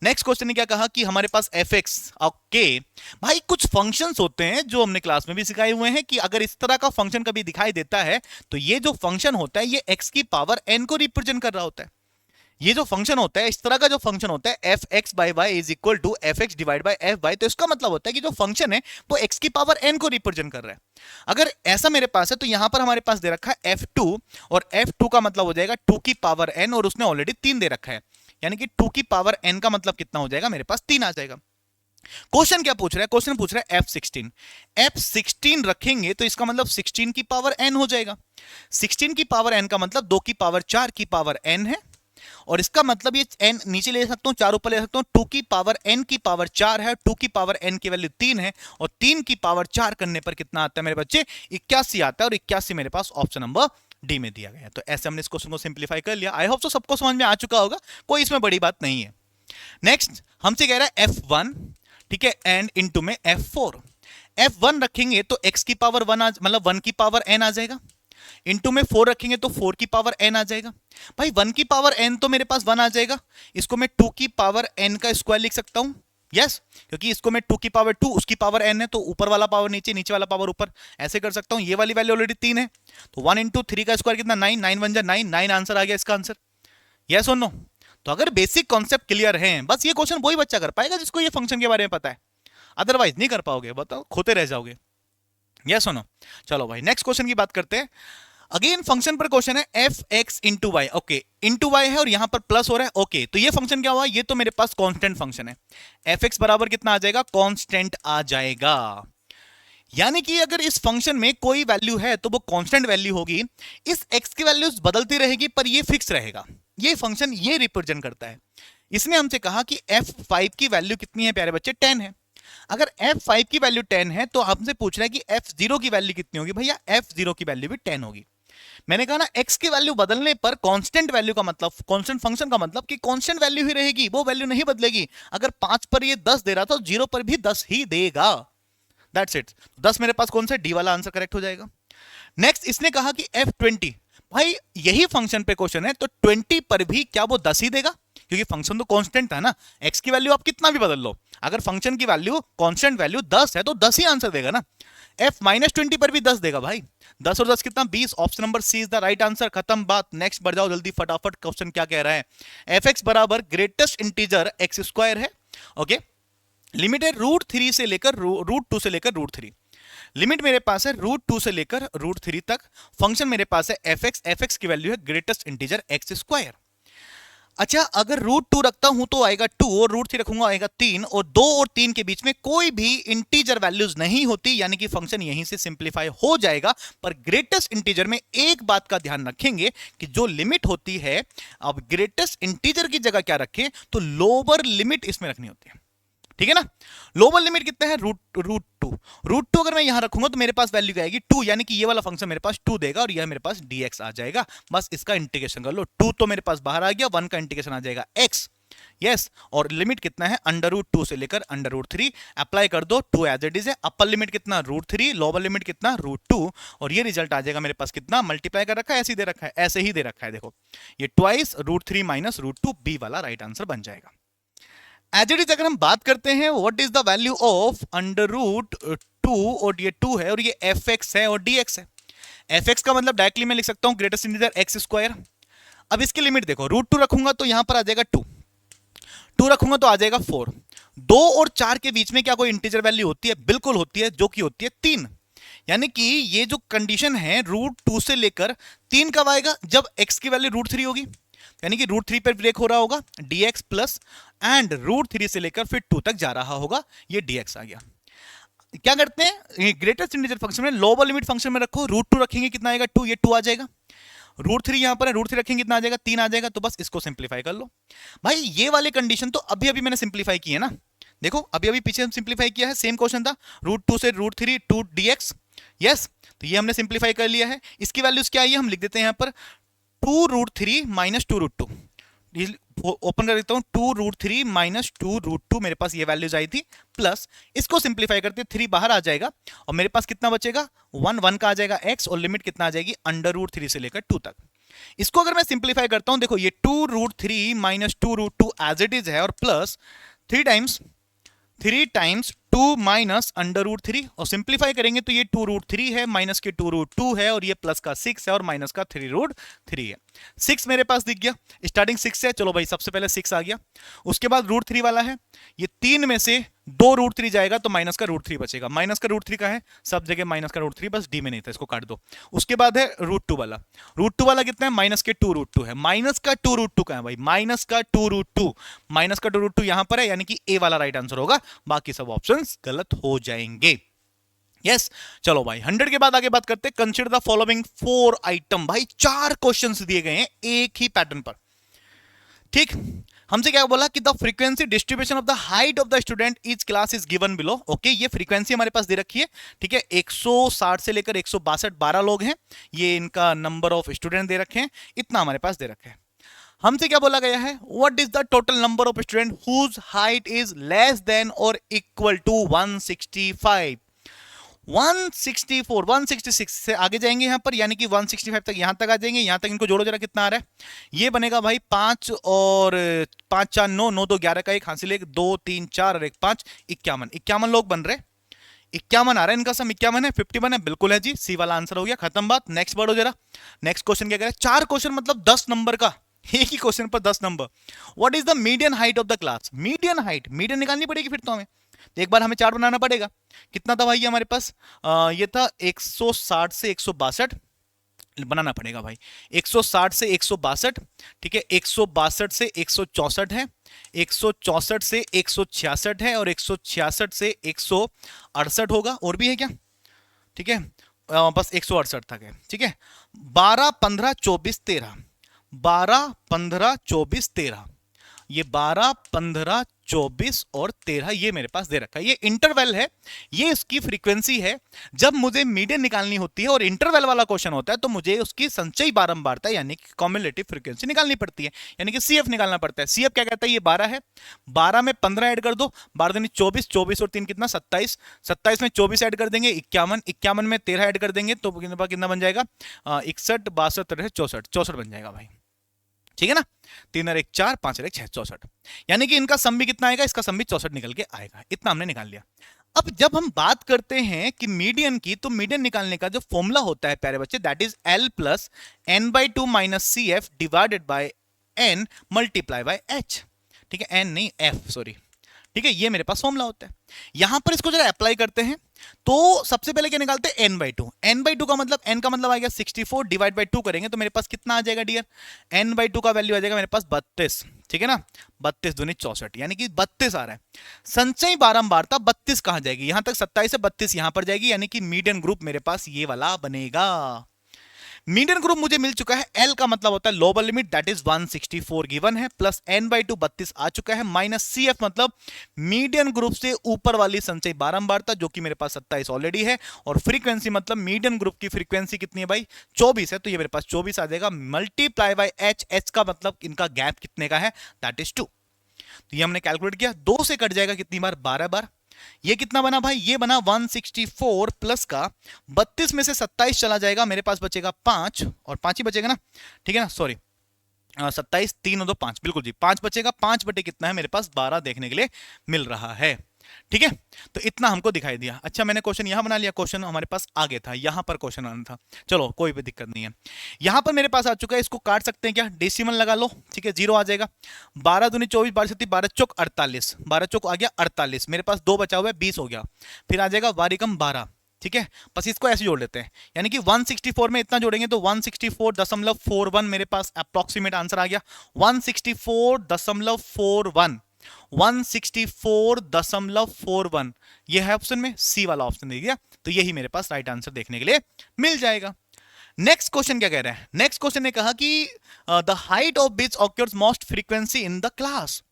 नेक्स्ट क्वेश्चन ने क्या कहा कि हमारे पास एफ एक्स, ओके भाई कुछ फंक्शंस होते हैं जो हमने क्लास में भी सिखाए हुए हैं कि अगर इस तरह का फंक्शन कभी दिखाई देता है तो ये जो फंक्शन होता है ये x की पावर n को रिप्रेजेंट कर रहा होता है। ये जो फंक्शन होता है, इस तरह का जो फंक्शन होता है F X by Y is equal to F X divide by F Y, तो इसका मतलब होता है कि जो फंक्शन है वो एक्स की पावर एन को रिप्रेजेंट कर रहा है। अगर ऐसा मेरे पास है तो यहां पर हमारे पास दे रखा है एफ टू, और एफ टू का मतलब हो जाएगा 2 की पावर एन, और उसने ऑलरेडी 3 दे रखा है, यानी कि 2 की पावर एन का मतलब कितना हो जाएगा, मेरे पास 3 आ जाएगा। क्वेश्चन क्या पूछ रहा है, क्वेश्चन पूछ रहा है F16, F16 रखेंगे तो इसका मतलब 16 की पावर n हो जाएगा। 16 की पावर n का मतलब 2 की पावर 4 की पावर n है, और इसका मतलब ये n नीचे ले सकता हूं, 4 ऊपर ले सकता हूं, 2 की पावर n की पावर 4 है, 2 की पावर n की वैल्यू 3 है, और 3 की पावर 4 करने पर कितना आता है मेरे बच्चे, 81 आता है, और 81 मेरे पास ऑप्शन नंबर डी में दिया गया है। तो ऐसे हमने इस क्वेश्चन को सिंप्लीफाई कर लिया। आई होप तो सबको समझ में आ चुका होगा, कोई इसमें बड़ी बात नहीं है। नेक्स्ट हमसे कह रहा है F1, ठीक है, एंड इनटू में F4। F1 रखेंगे तो x की पावर 1 मतलब 1 की पावर n आ जाएगा, इनटू में 4 रखेंगे तो 4 की पावर n आ जाएगा। भाई 1 की पावर n तो मेरे पास 1 आ जाएगा, इसको मैं 2 की पावर n का स्क्वायर लिख सकता हूं, यस क्योंकि इसको मैं 2 की पावर 2 उसकी पावर n है, तो ऊपर वाला पावर नीचे, नीचे वाला पावर ऊपर, ऐसे कर सकता हूं। ये वाली वैल्यू ऑलरेडी 3 है, तो 1 इंटू 3 का स्क्वायर कितना 9, 9 1 जा 9, 9 आंसर आ गया इसका आंसर, यस और नो। तो अगर बेसिक कॉन्सेप्ट क्लियर है, बस ये क्वेश्चन वही बच्चा कर पाएगा जिसको ये फंक्शन के बारे में पता है, अदरवाइज नहीं कर पाओगे, बताओ खोते रह जाओगे, यस और नो। चलो भाई नेक्स्ट क्वेश्चन की बात करते हैं। अगेन फंक्शन पर क्वेश्चन है F X into Y, okay into Y है और यहां पर प्लस हो रहा है, ओके तो ये फंक्शन क्या हुआ, ये तो मेरे पास कांस्टेंट फंक्शन है, एफ एक्स बराबर कितना आ जाएगा, कांस्टेंट आ जाएगा। यानी कि अगर इस फंक्शन में कोई वैल्यू है तो वो कांस्टेंट वैल्यू होगी, इस x की वैल्यूज बदलती रहेगी पर ये फिक्स रहेगा, ये फंक्शन ये रिप्रेजेंट करता है। इसने हमसे कहा कि f5 की वैल्यू कितनी है प्यारे बच्चे, 10 है। अगर f5 की वैल्यू 10 है तो हमसे पूछ रहा है कि f0 की वैल्यू कितनी होगी, भैया f0 की वैल्यू भी 10 होगी। मैंने कहा ना x की वैल्यू बदलने पर कांस्टेंट वैल्यू का मतलब, कांस्टेंट फंक्शन का मतलब कि कांस्टेंट वैल्यू ही रहेगी, वो वैल्यू नहीं बदलेगी। अगर 5 पर ये 10 दे रहा था, 0 पर भी 10 ही देगा, दैट्स इट। 10 मेरे पास कौन सा, डी वाला आंसर करेक्ट हो जाएगा। नेक्स्ट इसने कहा कि F20, भाई यही फंक्शन पे क्वेश्चन है, तो 20 पर भी क्या वो 10 ही देगा, क्योंकि फंक्शन तो कांस्टेंट था ना, x की वैल्यू आप कितना भी बदल लो, अगर फंक्शन की वैल्यू कांस्टेंट वैल्यू 10 है तो 10 ही आंसर देगा ना। F-20 पर भी 10 देगा भाई, 10 और 10 कितना 20, option number C is the right answer, खत्म बात। नेक्स्ट बढ़ जाओ जल्दी फटाफट, क्वेश्चन क्या कह रहा है, f(x) बराबर ग्रेटेस्ट इंटीजर x स्क्वायर है, ओके लिमिट है √3 से लेकर √2 से लेकर √3, लिमिट मेरे पास है √2 से लेकर √3 तक, फंक्शन मेरे पास है f(x) की वैल्यू है ग्रेटेस्ट इंटीजर x स्क्वायर। अच्छा अगर √2 रखता हूं तो आएगा 2, और √3 रखूंगा आएगा 3, और 2 और 3 के बीच में कोई भी इंटीजर वैल्यूज नहीं होती, यानी कि फंक्शन यहीं से सिंप्लीफाई हो जाएगा। पर ग्रेटेस्ट इंटीजर में एक बात का ध्यान रखेंगे कि जो लिमिट होती है, अब ग्रेटेस्ट इंटीजर की जगह क्या रखें, तो लोअर लिमिट इसमें रखनी होती है, ठीक है ना। लोअर लिमिट कितना है, √2 अगर मैं यहां रखूंगा तो मेरे पास वैल्यू आएगी 2, यानी कि ये वाला फंक्शन मेरे पास 2 देगा, और यह मेरे पास dx आ जाएगा। बस इसका इंटीग्रेशन कर लो, 2 तो मेरे पास बाहर आ गया, 1 का इंटीग्रेशन आ जाएगा x, यस और लिमिट कितना है √2 से लेकर √3, अप्लाई कर दो, 2 एज इट इज है, अपर लिमिट कितना √3, लोअर लिमिट कितना √2, और ये रिजल्ट आ जाएगा मेरे पास कितना, मल्टीप्लाई कर रखा है, ऐसे ही दे रखा है, ऐसे ही दे रखा है, देखो ये ट्वाइस √3 माइनस √2, बी वाला राइट आंसर बन जाएगा। एज इट इज अगर हम बात करते हैं what is the value of √2 2 और ये 2 है और ये fx है और dx है। fx का मतलब डायरेक्टली मैं लिख सकता हूं ग्रेटेस्ट इंटीजर एक्स स्क्वायर। अब इसकी लिमिट देखो, √2 रखूंगा तो यहां पर आ जाएगा 2, 2 रखूंगा तो आ जाएगा 4। 2 और 4 के बीच में क्या कोई इंटीजर वैल्यू होती है? बिल्कुल होती है, जो कि होती है 3। यानी कि ये जो कंडीशन है √2 से लेकर 3 कब आएगा? जब x की वैल्यू √3 होगी, यानी कि √3 पर ब्रेक हो रहा होगा dx प्लस एंड √3 से लेकर फिर 2 तक जा रहा होगा, ये dx आ गया। क्या करते हैं ग्रेटेस्ट इंटीजर फंक्शन में, लोअर लिमिट फंक्शन में रखो, √2 रखेंगे कितना आएगा? 2, ये 2 आ जाएगा। √3 यहां पर है, √3 रखेंगे कितना आ जाएगा? 3 आ जाएगा। तो बस इसको सिंप्लीफाई कर लो भाई। ये वाली कंडीशन तो अभी अभी मैंने सिंप्लीफाई की है ना, देखो अभी अभी पीछे हम सिंप्लीफाई किया है, सेम क्वेश्चन था, √2 से √3 2 dx। यस, तो ये हमने सिंप्लीफाई कर लिया है। इसकी वैल्यूज क्या आई है हम लिख देते हैं यहां पर 2√3 माइनस 2√2, ओपन कर देता हूं 2√3 माइनस 2√2, मेरे पास ये वैल्यूज आई थी, प्लस इसको सिंप्लीफाई करते 3 बाहर आ जाएगा और मेरे पास कितना बचेगा? 1 1 का आ जाएगा x और लिमिट कितना आ जाएगी? √3 से लेकर 2 तक। इसको अगर मैं सिंप्लीफाई करता हूं, देखो ये 2√3 माइनस 2√2 एज इट इज है और प्लस 3 टाइम्स 2 माइनस √3 और सिंप्लीफाई करेंगे तो ये 2√3 है, माइनस के 2√2 है और ये प्लस का 6 है और माइनस का 3√3 है। 6 मेरे पास दिख गया, स्टार्टिंग 6 है, चलो भाई सबसे पहले 6 आ गया। उसके बाद √3 वाला है, ये 3 में से 2√3 जाएगा तो माइनस का √3 बचेगा। माइनस का √3 का है, सब जगह माइनस का √3, बस डी में नहीं था, इसको काट दो। उसके बाद है √2 वाला, √2 वाला कितना है? माइनस के 2√2 है। माइनस का 2√2 का है भाई, माइनस का 2√2, माइनस का 2√2 यहां पर है, यानी कि ए वाला राइट आंसर होगा, बाकी सब ऑप्शंस गलत हो जाएंगे। यस, चलो भाई 100 के बाद आगे बात करते हैं। कंसीडर द फॉलोइंग 4 आइटम, भाई 4 क्वेश्चंस दिए गए हैं एक ही पैटर्न पर। ठीक, हमसे क्या बोला कि the frequency distribution of the height of the student each class is given below. Okay, ये फ्रीक्वेंसी हमारे पास दे रखी है, ठीक है, 160 से लेकर 162, 12 लोग हैं, ये इनका नंबर ऑफ स्टूडेंट दे रखे हैं, इतना हमारे पास दे रखे हैं। हमसे क्या बोला गया है? What is the total number of student whose height is less than और इक्वल टू 165। 164 166 से आगे जाएंगे यहां पर, यानी कि 165 तक, यहां तक आ जाएंगे। यहां तक इनको जोड़ो जरा, कितना आ रहा है? ये बनेगा भाई 5 और 5 4 9 9 2 11 का 1 हासिल, 1 2 3 4 और 1 5, 51 51 लोग बन रहे। 51 आ रहा है इनका सम, 51 है, 51 है, बिल्कुल है जी, सी वाला आंसर हो गया, खत्म बात। नेक्स्ट बढ़ो जरा, नेक्स्ट क्वेश्चन क्या कह रहा है? 4 क्वेश्चन मतलब 10 नंबर का, एक ही क्वेश्चन पर 10 number. What is the median height of the class? Median height, median निकालनी पड़ेगी फिर तो हमें, तो एक बार हमें चार्ट बनाना पड़ेगा। कितना था भाई हमारे पास? ये था 160 से 162 बनाना पड़ेगा भाई, 160 से 162, ठीक है, 162 से 164 है, 164 से 166 है और 166 से 168 होगा, और भी है क्या? ठीक है, बस 168 तक है, ठीक है। 12 15 24 13, 12 15 24 13, ये 12 15 24 और 13 ये मेरे पास दे रखा है। ये इंटरवल है, ये इसकी फ्रीक्वेंसी है। जब मुझे मीडियन निकालनी होती है और इंटरवल वाला क्वेश्चन होता है तो मुझे उसकी संचयी बारंबारता यानी कि कॉम्युलेटिव फ्रीक्वेंसी निकालनी पड़ती है, यानी कि सीएफ निकालना पड़ता है। सीएफ क्या कहता है? ये 12 है, 12 में 15 ऐड कर दो, 12 दूनी 24, 24 और 3 कितना? 27, 27 में 24 ऐड कर देंगे 51, 51 में 13 ऐड कर देंगे तो कितना बन जाएगा? 61 62 63 64, 64 बन जाएगा भाई, ठीक है ना। 3 और 1 4, 5 और 1 6, 64, यानी कि इनका सम भी कितना आएगा? इसका सम भी 64 निकल के आएगा। इतना हमने निकाल लिया। अब जब हम बात करते हैं कि मीडियन की, तो मीडियन निकालने का जो फॉर्मूला होता है प्यारे बच्चे, that is L plus n/2 minus CF divided by n multiply by h, ठीक है, n नहीं f, सॉरी, ठीक है, ये मेरे पास फॉर्मूला होता है। यहां पर इसको जरा अप्लाई करते हैं तो सबसे पहले क्या निकालते हैं? n/2, n/2 का मतलब, n का मतलब आ गया 64, डिवाइड बाय 2 करेंगे तो मेरे पास कितना आ जाएगा डियर? n/2 का वैल्यू आ जाएगा मेरे पास 32, ठीक है ना, 32 दूनी 64, यानी कि 32 आ रहा है। संचयी बारंबारता 32 कहां जाएगी? यहां तक 27 से 32 यहां पर जाएगी, यानी कि मीडियन ग्रुप मेरे पास ये वाला बनेगा। मीडियन ग्रुप मुझे मिल चुका है, एल का मतलब होता है lower limit, that is 164 given है, प्लस n/2 32 आ चुका है, माइनस CF मतलब मीडियन ग्रुप से ऊपर वाली संचयी बारंबारता जो कि मेरे पास 27 ऑलरेडी है, और फ्रीक्वेंसी मतलब मीडियन ग्रुप की फ्रीक्वेंसी कितनी है भाई? 24 है, तो ये मेरे पास 24 आ जाएगा, मल्टीप्लाई बाय h, h का मतलब इनका गैप कितने का है? That is 2। तो ये हमने कैलकुलेट किया, 2 से कट जाएगा कितनी बार? 12 बार। ये कितना बना भाई? ये बना 164 प्लस का 32 में से 27 चला जाएगा, मेरे पास बचेगा 5 और 5 ही बचेगा ना, ठीक है ना, सॉरी 27, 3 और 2 5, बिल्कुल जी 5 बचेगा। 5 बटे कितना है मेरे पास? 12 देखने के लिए मिल रहा है। ठीक है, तो इतना हमको दिखाई दिया। अच्छा मैंने क्वेश्चन यहां बना लिया, क्वेश्चन हमारे पास आगे था, यहां पर क्वेश्चन आना था। चलो कोई भी दिक्कत नहीं है, यहां पर मेरे पास आ चुका है। इसको काट सकते हैं क्या, डेसिमल लगा लो, ठीक है, 0 आ जाएगा। 12 दूनी 24, 12 सत्ती 12 चौक 48, 12 चौक आ गया 48, मेरे पास 2 बचा हुआ है 20 हो गया। फिर आ जाएगा वारिकम 12, ठीक है, बस इसको ऐसे जोड़ लेते हैं, यानी कि 164 में इतना जोड़ेंगे तो 164.41 मेरे पास अप्रोक्सीमेट आंसर आ गया। 164.41, 164.41 ये है ऑप्शन में, सी वाला ऑप्शन दे दिया, तो यही मेरे पास राइट आंसर देखने के लिए मिल जाएगा। नेक्स्ट क्वेश्चन क्या कह रहा है, नेक्स्ट क्वेश्चन ने कहा कि the height of beach occurs most frequency in the class.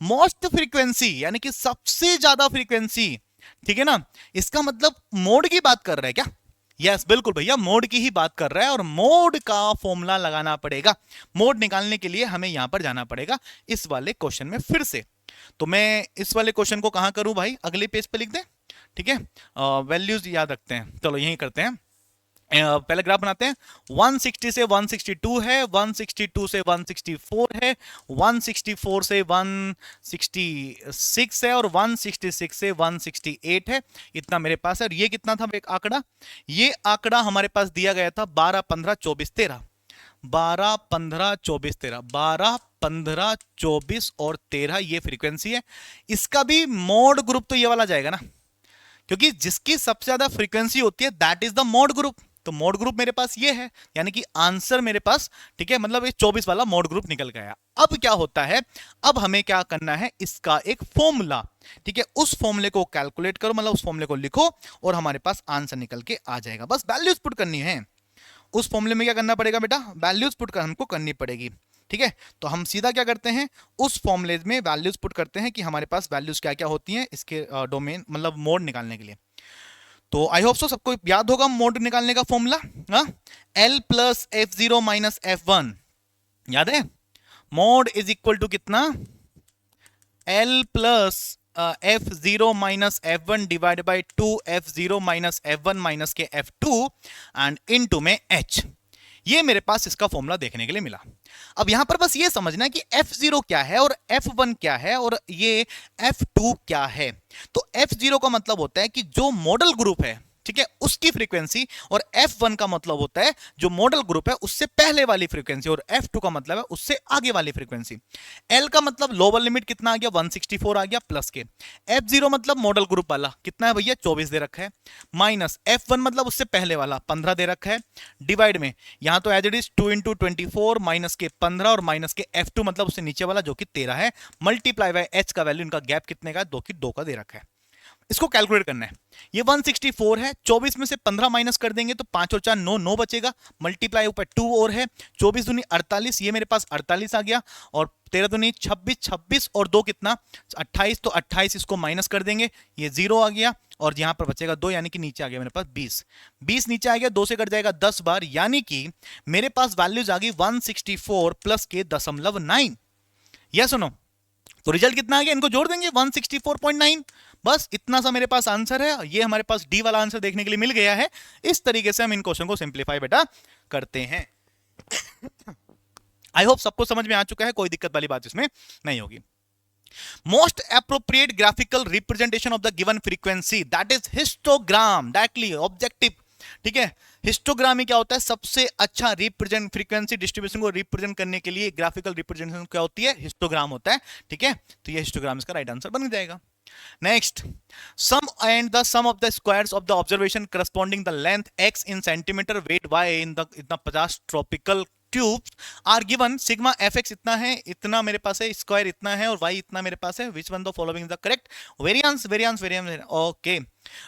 Most frequency यानी कि सबसे ज्यादा फ्रीक्वेंसी, ठीक है ना, इसका मतलब मोड की बात कर रहा है क्या? यस बिल्कुल भैया, मोड की ही बात कर रहा है, और मोड का फॉर्मूला लगाना पड़ेगा। मोड निकालने के लिए हमें यहां पर जाना पड़ेगा इस वाले क्वेश्चन में फिर से। तो मैं इस वाले क्वेश्चन को कहां करूं भाई, अगले पेज पे लिख दें, ठीक है, वैल्यूज याद रखते हैं, चलो यही करते हैं। पहले ग्राफ बनाते हैं, 160 से 162 है, 162 से 164 है, 164 से 166 है, और 166 से 168 है, इतना मेरे पास है। और ये कितना था एक आंकड़ा, ये आंकड़ा हमारे पास दिया गया था 12 15 24 13, 12 15 24 13, 12 15 24 और 13 ये फ्रीक्वेंसी है। इसका भी मोड ग्रुप तो ये वाला जाएगा ना, क्योंकि जिसकी सबसे ज्यादा फ्रीक्वेंसी होती है that is the mode group. तो मोड ग्रुप मेरे पास ये है, यानी कि आंसर मेरे पास, ठीक है, मतलब ये 24 वाला मोड ग्रुप निकल गया। अब क्या होता है, अब हमें क्या करना है, इसका एक फॉर्मूला, ठीक है, उस फॉर्मूले को कैलकुलेट करो, मतलब उस फॉर्मूले को लिखो और हमारे पास आंसर निकल के आ जाएगा। बस वैल्यूज पुट करनी है। उस फॉर्मूले में क्या करना पड़ेगा बेटा, वैल्यूज पुट कर हमको करनी पड़ेगी, ठीक है। तो हम सीधा क्या करते हैं, उस फॉर्मूले में वैल्यूज पुट करते हैं कि हमारे पास वैल्यूज क्या क्या होती हैं इसके डोमेन, मतलब मोड निकालने के लिए। तो आई होप सो सबको याद होगा मोड निकालने का formula, L plus F zero minus F one, याद है? मोड इज इक्वल टू कितना, L plus F zero minus F one divide by 2 F zero minus F one minus के F two and into में H. ये मेरे पास इसका formula देखने के लिए मिला। अब यहां पर बस ये समझना है कि F0 क्या है और F1 क्या है और ये F2 क्या है। तो F0 का मतलब होता है कि जो मॉडल ग्रुप है, ठीक है, उसकी फ्रीक्वेंसी, और F1 का मतलब होता है जो मॉडल ग्रुप है उससे पहले वाली फ्रीक्वेंसी, और F2 का मतलब है उससे आगे वाली फ्रीक्वेंसी। L का मतलब लोअर लिमिट कितना आ गया, 164 आ गया प्लस के। F0 मतलब मॉडल ग्रुप वाला कितना है भैया, 24 दे रखा है, माइनस F1 मतलब उससे पहले वाला 15 दे रखा है, डिवाइड में यहां तो as it is 2 into 24 minus के 15 और माइनस के F2 मतलब उससे नीचे वाला जो कि 13 है, मल्टीप्लाई बाय H का वैल्यू, इनका गैप कितने का, 2 की 2 का दे रखा है। इसको कैलकुलेट करना है। ये 164 है, 24 में से 15 माइनस कर देंगे तो 5 और 4 9, 9 बचेगा, मल्टीप्लाई ऊपर 2 और है, 24 दूनी 48, ये मेरे पास 48 आ गया, और 13 दूनी 26, 26 और 2 कितना 28, तो 28 इसको माइनस कर देंगे, ये 0 आ गया, और यहां पर बचेगा 2, यानी कि नीचे आ गया मेरे पास 20, 20 नीचे आ गया, 2 से कट जाएगा 10 बार, यानी कि मेरे पास वैल्यूज आ गई 164 प्लस के 0.9। यस सुनो, तो रिजल्ट कितना आ गया, इनको जोड़ देंगे 164.9, बस इतना सा मेरे पास आंसर है। ये हमारे पास डी वाला आंसर देखने के लिए मिल गया है। इस तरीके से हम इन क्वेश्चन को सिंप्लीफाई बेटा करते हैं। आई होप सबको समझ में आ चुका है, कोई दिक्कत वाली बात इसमें नहीं होगी। Most appropriate graphical representation of the given frequency that is histogram, directly objective, ठीक है। हिस्टोग्राम में क्या होता है, सबसे अच्छा रिप्रेजेंट फ्रीक्वेंसी डिस्ट्रीब्यूशन को रिप्रेजेंट करने के लिए ग्राफिकल रिप्रेजेंटेशन क्या होती है, हिस्टोग्राम होता है, ठीक है। तो ये हिस्टोग्राम इसका राइट आंसर बन जाएगा। Next, sum and the sum of the squares of the observation corresponding the length x in centimetre, weight y in the इतना 50 tropical tubes are given. Sigma fx इतना है, इतना मेरे पास है, स्क्वायर इतना है और y इतना मेरे पास है। Which one the following the correct, variance variance variance, okay.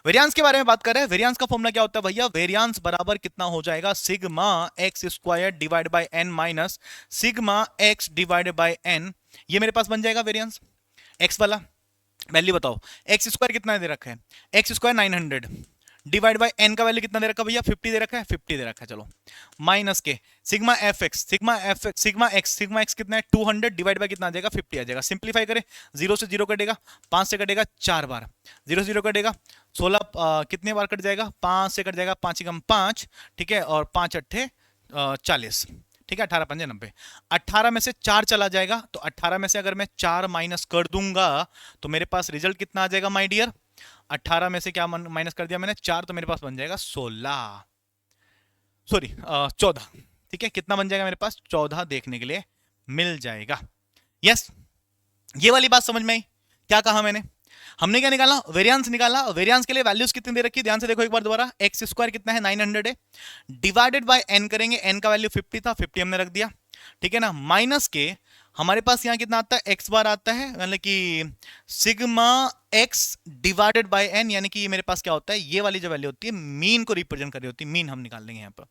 Variance के बारे में बात कर रहे हैं। वेरिएंस का फॉर्मूला क्या होता है भैया, वेरिएंस बराबर कितना हो जाएगा, sigma x square divide by n minus sigma x divide by n, ये मेरे पास बन जाएगा वेरिएंस। x वाला वैल्यू बताओ, एक्स स्क्वायर कितना दे रखा है, X square 900 divide by N का वैल्यू कितना दे रखा है भैया, 50 दे रखा है, 50 दे रखा है, चलो माइनस के sigma F x, sigma x कितना है 200 डिवाइड बाय कितना आ जाएगा 50 आ जाएगा। सिंप्लीफाई करें, 0 से 0 कटेगा, 5 से कटेगा 4 बार, 0 0 कटेगा 16 कितने बार कट जाएगा, 5 से कट जाएगा, 5 कम 5, ठीक है, और 5 अट्ठे 40, ठीक ठीक है, 18 पंजे 90। 18 में से 4 चला जाएगा, तो 18 में से अगर मैं 4 माइनस कर दूंगा तो मेरे पास रिजल्ट कितना आ जाएगा माय डियर? 18 में से क्या माइनस कर दिया मैंने? 4, तो मेरे पास बन जाएगा 16, सॉरी 14। ठीक है, कितना बन जाएगा मेरे पास? 14 देखने के लिए मिल जाएगा। यस, ये वाली बात समझ में आई? क्या कहा मैंने? हमने क्या निकाला? वेरिएंस निकाला। वेरिएंस के लिए वैल्यूज कितनी दे रखी? ध्यान से देखो एक बार दोबारा। एक्स स्क्वायर कितना है? 900 है। डिवाइडेड बाय एन करेंगे, एन का वैल्यू 50 था, 50 हमने रख दिया। ठीक है ना, माइनस के हमारे पास यहां कितना आता है? एक्स बार आता है, मतलब कि sigma X divided by N, यानी कि ये मेरे पास क्या होता है? ये वाली जो वैल्यू होती है मीन को रिप्रेजेंट कर रही होती है। मीन हम निकाल लेंगे यहाँ पर।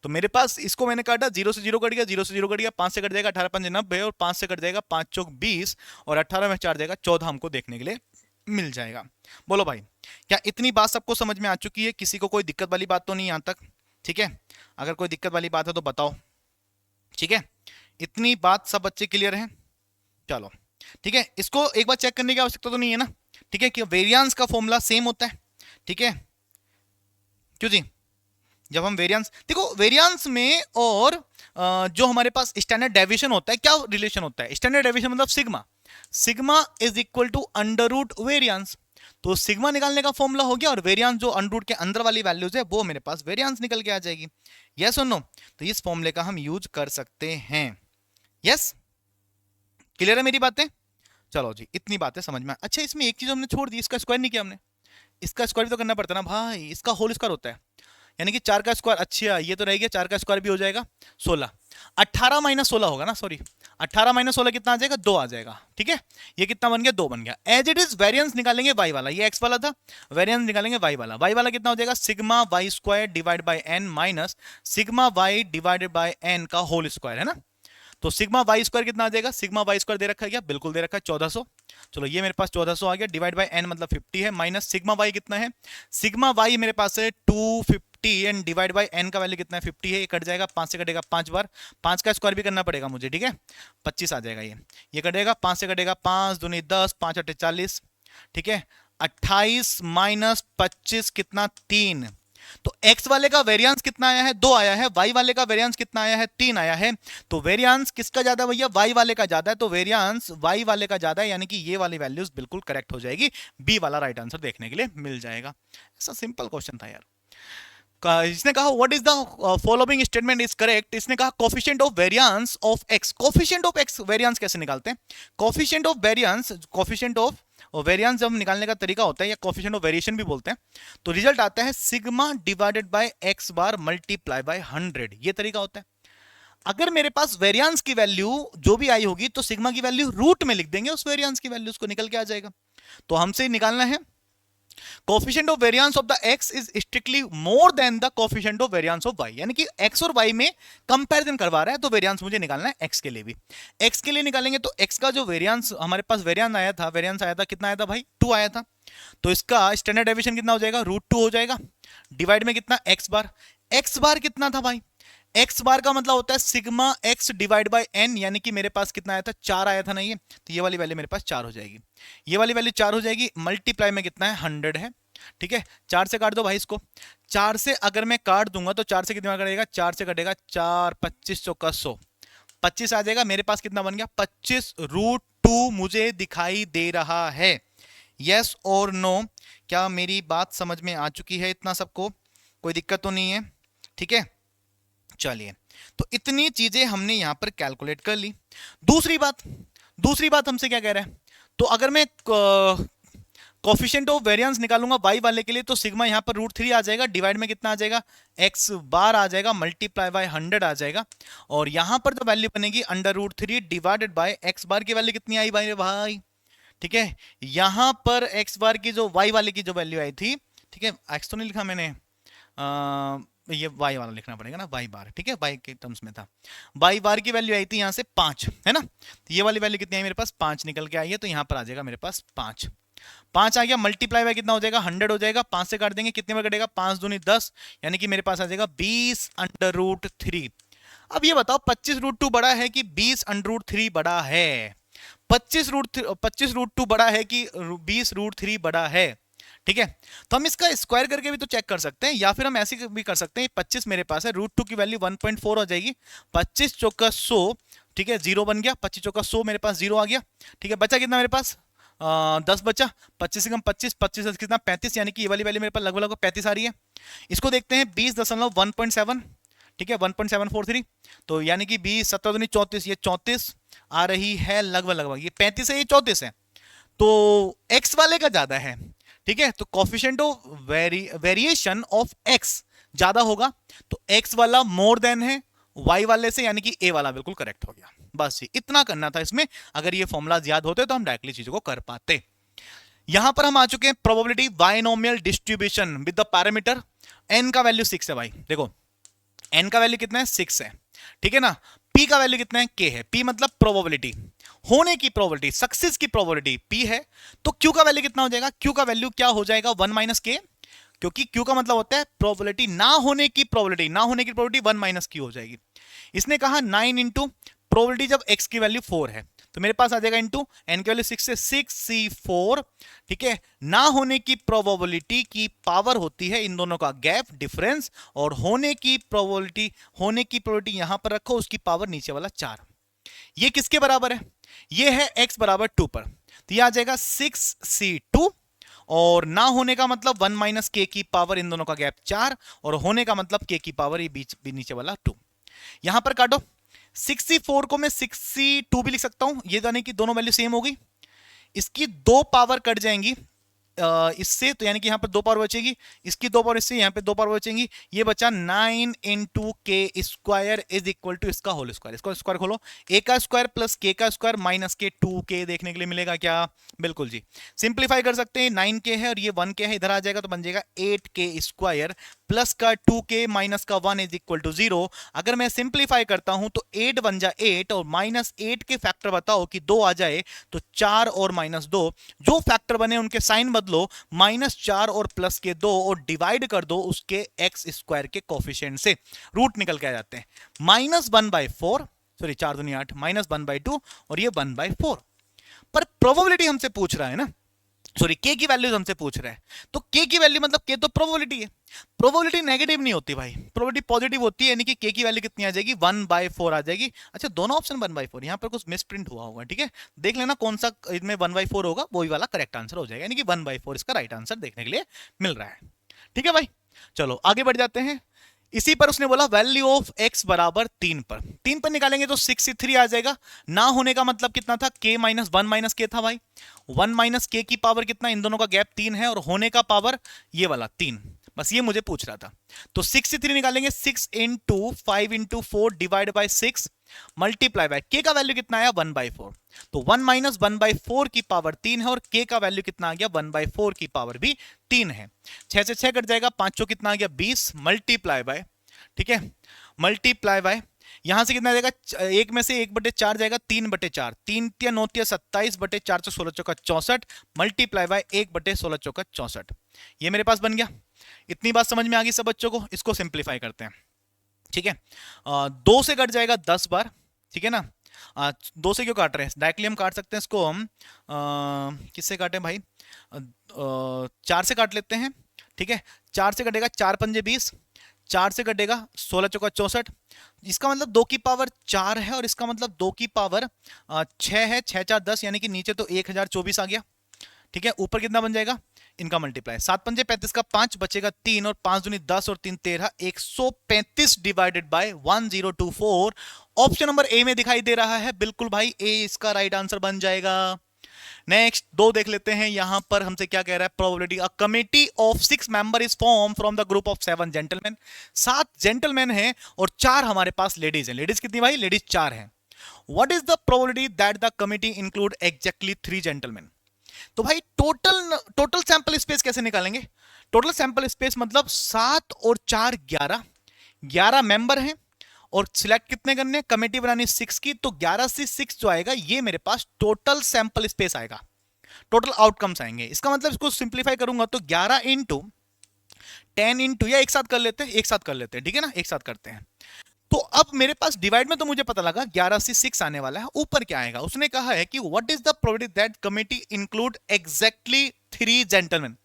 तो मेरे पास इसको मैंने काटा, 0 से 0 कट गया, 0 से 0 कट गया, 5 से कट जाएगा 18 पंजे 90, और 5 से कट जाएगा 5 चौक 20, और 18 में 4 जाएगा 14 हमको देखने के लिए मिल जाएगा। बोलो भाई, क्या इतनी बात सबको समझ में आ चुकी है? किसी को कोई दिक्कत वाली बात तो नहीं यहां तक? ठीक है, अगर कोई दिक्कत वाली बात है तो बताओ। ठीक है, इतनी बात सब बच्चे क्लियर हैं? चलो ठीक है, इसको एक बार चेक करने की आवश्यकता तो नहीं है ना? ठीक है, कि वेरिएंस का फॉर्मूला सेम होता है। ठीक है, क्यों जी? जब हम वेरिएंस देखो, वेरिएंस में और जो हमारे पास स्टैंडर्ड डेविएशन होता है, क्या रिलेशन होता है? स्टैंडर्ड डेविएशन मतलब sigma. Sigma is equal to under root variance. तो सिग्मा निकालने का फॉर्मूला हो गया, और वेरिएंस जो अंडर रूट के अंदर वाली वैल्यूज है वो मेरे पास वेरिएंस निकल के आ जाएगी। यस और नो? तो इस फॉर्मूले का हम यूज कर सकते हैं। यस, क्लियर है मेरी बातें? चलो जी, इतनी बातें समझ में। अच्छा, इसमें एक चीज हमने छोड़ दी, इसका स्क्वायर नहीं किया हमने। इसका स्क्वायर भी तो करना पड़ता है ना भाई, इसका होल स्क्वायर होता है, यानी कि 4 का स्क्वायर। अच्छा, ये तो रहेगा, 4 का स्क्वायर भी हो जाएगा 16। 18 माइनस 16 होगा ना, सॉरी 18 माइनस 16 कितना आ जाएगा? 2 आ जाएगा। ठीक है, ये कितना बन गया? 2 बन गया। एज इट इज वेरिएंस निकालेंगे वाई वाला, ये एक्स वाला था, वेरिएंस निकालेंगे वाई वाला। वाई वाला कितना हो जाएगा? Sigma y square divide by n minus sigma y divided by N का होल स्क्वायर, है ना? तो सिग्मा वाई स्क्वायर कितना आ जाएगा? सिग्मा वाई स्क्वायर दे रखा है क्या? बिल्कुल दे रखा है, 1400। चलो ये मेरे पास 1400 आ गया, डिवाइड बाय एन मतलब 50 है, माइनस सिग्मा वाई कितना है? सिग्मा वाई मेरे पास है 250, एंड डिवाइड बाय एन का वैल्यू कितना है? 50 है। ये कट जाएगा, 5 से कटेगा 5 बार, 5 का स्क्वायर भी करना पड़ेगा मुझे। ठीक है, 25 आ जाएगा। ये कटेगा, 5 से कटेगा 5 दूनी 10, 5 अट्ठे 40। ठीक है, 28 माइनस 25 कितना? 3। तो x वाले का वेरिएंस कितना आया है? 2 आया है। y वाले का वेरिएंस कितना आया है? 3 आया है। तो वेरिएंस किसका ज्यादा है भैया? y वाले का ज्यादा है। तो वेरिएंस y वाले का ज्यादा है, यानी कि ये वाली वैल्यूज बिल्कुल करेक्ट हो जाएगी। बी वाला राइट आंसर देखने के लिए मिल जाएगा। ऐसा सिंपल क्वेश्चन था यार। इसने कहा what is the following statement is correct. इसने कहा coefficient of variance of x। Coefficient of x variance कैसे निकालते हैं? Coefficient of variance, coefficient of variance जब निकालने का तरीका होता है, या कोफिशिएंट ऑफ वेरिएशन भी बोलते हैं, तो रिजल्ट आता है sigma divided by x bar multiply by 100। ये तरीका होता है। अगर मेरे पास वेरिएंस की वैल्यू जो भी आई होगी, तो सिग्मा की वैल्यू रूट में लिख देंगे, उस वेरिएंस की वैल्यू उसको निकल के आ जाएगा। तो हमसे निकालना है coefficient of variance of the x is strictly more than the coefficient of variance of y, यानी कि x और y में कंपैरिजन करवा रहा है, तो वेरिएंस मुझे निकालना है x के लिए भी। x के लिए निकालेंगे तो x का जो वेरिएंस हमारे पास वेरिएंस आया था कितना आया था भाई? 2 आया था। तो इसका स्टैंडर्ड डेविएशन कितना हो जाएगा? √2 हो जाएगा। डिवाइड में कितना? x बार। x बार कितना था भाई? x बार का मतलब होता है sigma x divide by n, यानी कि मेरे पास कितना आया था? 4 आया था ना ये, तो ये वाली वैल्यू मेरे पास 4 हो जाएगी। ये वाली वैल्यू 4 हो जाएगी, मल्टीप्लाई में कितना है? 100 है। ठीक है, 4 से काट दो भाई इसको। 4 से अगर मैं काट दूंगा तो 4 से कितना कटेगा? 4 से कटेगा 4, 25 चौका 100, 25 आ जाएगा। मेरे पास कितना बन गया? 25 √2 मुझे दिखाई दे रहा है। यस और नो? क्या मेरी बात समझ में आ चुकी है इतना सबको? कोई दिक्कत तो नहीं है? ठीक है, चलिए, तो इतनी चीजें हमने यहां पर कैलकुलेट कर ली। दूसरी बात हमसे क्या कह रहा है? तो अगर मैं कोफिशिएंट ऑफ वेरिएंस निकालूंगा y वाले के लिए, तो सिग्मा यहां पर √3 आ जाएगा, डिवाइड में कितना आ जाएगा? x बार आ जाएगा, मल्टीप्लाई बाय 100 आ जाएगा, और यहां पर जो वैल्यू बनेगी √3 डिवाइडेड बाय x बार की वैल्यू कितनी आई भाई? ठीक है, यहां पर x बार की जो y वाले की जो वैल्यू आई थी, ठीक है, x तो नहीं लिखा मैंने, ये y वाला लिखना पड़ेगा ना, y बार। ठीक है, y के टर्म्स में था। y बार की वैल्यू आई थी यहां से 5, है ना? तो ये वाली वैल्यू कितनी आई मेरे पास? 5 निकल के आई है, तो यहां पर आ जाएगा मेरे पास 5। 5 आ गया, मल्टीप्लाई बाय कितना हो जाएगा? 100 हो जाएगा। 5 से काट देंगे, कितने में कटेगा? 5 दूनी 10, यानी कि मेरे पास आ जाएगा 20 √3। अब ये बताओ 25 √2 बड़ा है कि 20 √3 बड़ा है? 25 √2 बड़ा है कि 20 √3 बड़ा है? ठीक है, तो हम इसका स्क्वायर करके भी तो चेक कर सकते हैं, या फिर हम ऐसे भी कर सकते हैं। 25 मेरे पास है, रूट 2 की वैल्यू 1.4 हो जाएगी। 25 चौका 100, ठीक है, जीरो बन गया। 25 चौका 100 मेरे पास जीरो आ गया। ठीक है, बचा कितना मेरे पास? 10 बचा। 25 से कम 25, 25 से कितना 35, यानी कि ये वाली वैल्यू मेरे पास लगभग लगभग 35 आ रही है। इसको देखते हैं 20.1.7, ठीक है, 1.743, तो यानी कि 20 17 दूनी 34, ये 34 आ रही है लगभग लगभग। ये 35 है, ये 34 है, तो x वाले का ज्यादा है। ठीक है, तो coefficient of variation of x ज्यादा होगा, तो x वाला मोर देन है y वाले से, यानी कि a वाला बिल्कुल करेक्ट हो गया। बस इतना करना था इसमें। अगर ये फॉर्मूला याद होते तो हम डायरेक्टली चीजों को कर पाते। यहां पर हम आ चुके हैं probability binomial distribution with the parameter n का वैल्यू 6 है भाई। देखो n का वैल्यू कितना है? 6 है, ठीक है ना। p का वैल्यू कितना है? k है। p मतलब प्रोबेबिलिटी, होने की प्रोबेबिलिटी, सक्सेस की प्रोबेबिलिटी p है। तो q का वैल्यू कितना हो जाएगा? q का वैल्यू क्या हो जाएगा? 1 माइनस k, क्योंकि q का मतलब होता है प्रोबेबिलिटी, ना होने की प्रोबेबिलिटी, ना होने की प्रोबेबिलिटी 1 माइनस q हो जाएगी। इसने कहा 9 इंटू प्रोबेबिलिटी जब x की वैल्यू 4 है, तो मेरे पास आ जाएगा इंटू n की वैल्यू 6 से 6c4, ठीक है। ना होने की प्रोबेबिलिटी की पावर होती है इन दोनों का गैप डिफरेंस, और होने की प्रोबेबिलिटी यहां पर रखो, उसकी पावर नीचे वाला 4। ये किसके बराबर है? ये है x बराबर 2 पर, तो ये आ जाएगा 6c2, और ना होने का मतलब 1 माइनस के की पावर, इन दोनों का गैप 4, और होने का मतलब k की पावर ये बीच भी नीचे वाला 2। यहां पर काटो, 64 को मैं 62 भी लिख सकता हूं, ये यानी कि दोनों वैल्यू सेम होगी। इसकी दो पावर कट जाएंगी इससे, तो यानी कि यहां पर दो पावर बचेगी, इसकी दो पावर इससे, यहां पे दो पावर बचेंगी। ये बचा 9 इंटू के स्क्वायर इज इक्वल टू इसका होल स्क्वायर। इसको स्क्वायर खोलो, ए का स्क्वायर प्लस के का स्क्वायर माइनस के 2k देखने के लिए मिलेगा क्या? बिल्कुल जी। सिंप्लीफाई कर सकते हैं, 9k है और ये 1k है, इधर आ जाएगा तो बन जाएगा 8k स्क्वायर प्लस का 2k माइनस का 1 इज इक्वल टू 0। अगर मैं सिंप्लीफाई करता हूं तो 8 बन जाए 8, और माइनस 8 के फैक्टर बताओ कि 2 आ जाए, तो 4 और माइनस 2, जो फैक्टर बने उनके साइन बदलो, -4 और प्लस के 2, और डिवाइड कर दो उसके एक्स स्क्वायर के कोफिशिएंट से, रूट निकल के आ जाते हैं। -1/4, सॉरी 4 दूनी 8, -1/2, और ये 1/4। पर प्रोबेबिलिटी हमसे पूछ रहा है ना, सॉरी के की वैल्यूज हमसे पूछ रहा है, तो के की वैल्यू मतलब के तो प्रोबेबिलिटी है। प्रोबेबिलिटी नेगेटिव नहीं होती भाई, प्रोबेबिलिटी पॉजिटिव होती है, यानी कि के की वैल्यू कितनी आ जाएगी? 1/4 आ जाएगी। अच्छा, दोनों ऑप्शन 1/4, यहां पर कुछ मिसप्रिंट हुआ होगा, ठीक है, देख लेना कौन सा इसमें 1/4 होगा, वही वाला करेक्ट आंसर हो जाएगा, यानी कि 1/4 इसका राइट आंसर देखने के लिए मिल रहा है। ठीक है भाई, चलो आगे बढ़ जाते हैं। इसी पर उसने बोला वैल्यू ऑफ x बराबर 3 पर, 3 पर निकालेंगे तो 63 आ जाएगा। ना होने का मतलब कितना था? k माइनस 1 माइनस के था भाई, 1 माइनस के की पावर कितना? इन दोनों का गैप 3 है, और होने का पावर ये वाला 3, बस ये मुझे पूछ रहा था। तो 63 निकालेंगे, 6 into 5 into 4 divide by 6 multiply by के का वैल्यू कितना आया? 1/4, तो 1 माइनस 1/4 की पावर 3 है, और के का वैल्यू कितना आ गया? 1/4 की पावर भी 3 है। 6 से 6 कट जाएगा, 5 कितना आ गया? 20 मल्टीप्लाई बाय, ठीक है, मल्टीप्लाई बाय, यहां से कितना जाएगा? एक में से 1/4 जाएगा, 3/4, 3 या 9 या 27/4 से 16 चौका 64 मल्टीप्लाई बाय 1/16 चौका 64। ये मेरे पास बन गया। इतनी बात समझ में आ गई सब बच्चों को? इसको सिंप्लीफाई करते हैं, ठीक है। 2 से कट जाएगा 10 बार, ठीक है ना। 2 से क्यों काट रहे हैं? डायरेक्टली हम काट सकते हैं इसको, हम किससे काटें भाई? 4 से काट लेते हैं, ठीक है। 4 से कटेगा 4 पंजे 20, 4 से कटेगा 16 चौका 64, इसका मतलब 2 की पावर 4 है, और इसका मतलब 2 की पावर 6 है, 6 4 10, यानी कि नीचे तो 1024 आ गया, ठीक है। ऊपर कितना बन जाएगा? इनका मल्टीप्लाई, 7 पंजे 35 का 5 बचेगा 3, और 5 दूनी 10 और 3 13, 135 divided by 1024। Option number A में दिखाई दे रहा है, बिल्कुल भाई ए इसका राइट आंसर बन जाएगा। नेक्स्ट 2 देख लेते हैं, यहां पर हमसे क्या कह रहा है? Probability a committee of 6 member is form from the group of 7 gentleman. 7 gentleman हैं और 4 हमारे पास लेडीज हैं। लेडीज कितनी भाई? लेडीज 4 हैं। What is the probability that the committee include exactly 3 gentleman? तो भाई टोटल सैंपल स्पेस कैसे निकालेंगे? टोटल सैंपल स्पेस मतलब 7 और 4 11, 11 मेंबर हैं, और सिलेक्ट कितने करने? कमेटी बनानी 6 की, तो 11 से 6 जो आएगा ये मेरे पास टोटल सैंपल स्पेस आएगा, टोटल आउटकम्स आएंगे। इसका मतलब इसको सिंप्लीफाई करूंगा तो 11 इंटू 10 इंटू, या एक साथ कर लेते हैं, एक साथ कर लेते हैं, ठीक है ना, एक साथ करते हैं। तो अब मेरे पास डिवाइड में तो मुझे पता लगा 11 से 6 आने वाला है, ऊपर क्या आएगा? उसने कहा है कि what is the probability that committee include exactly 3 gentleman.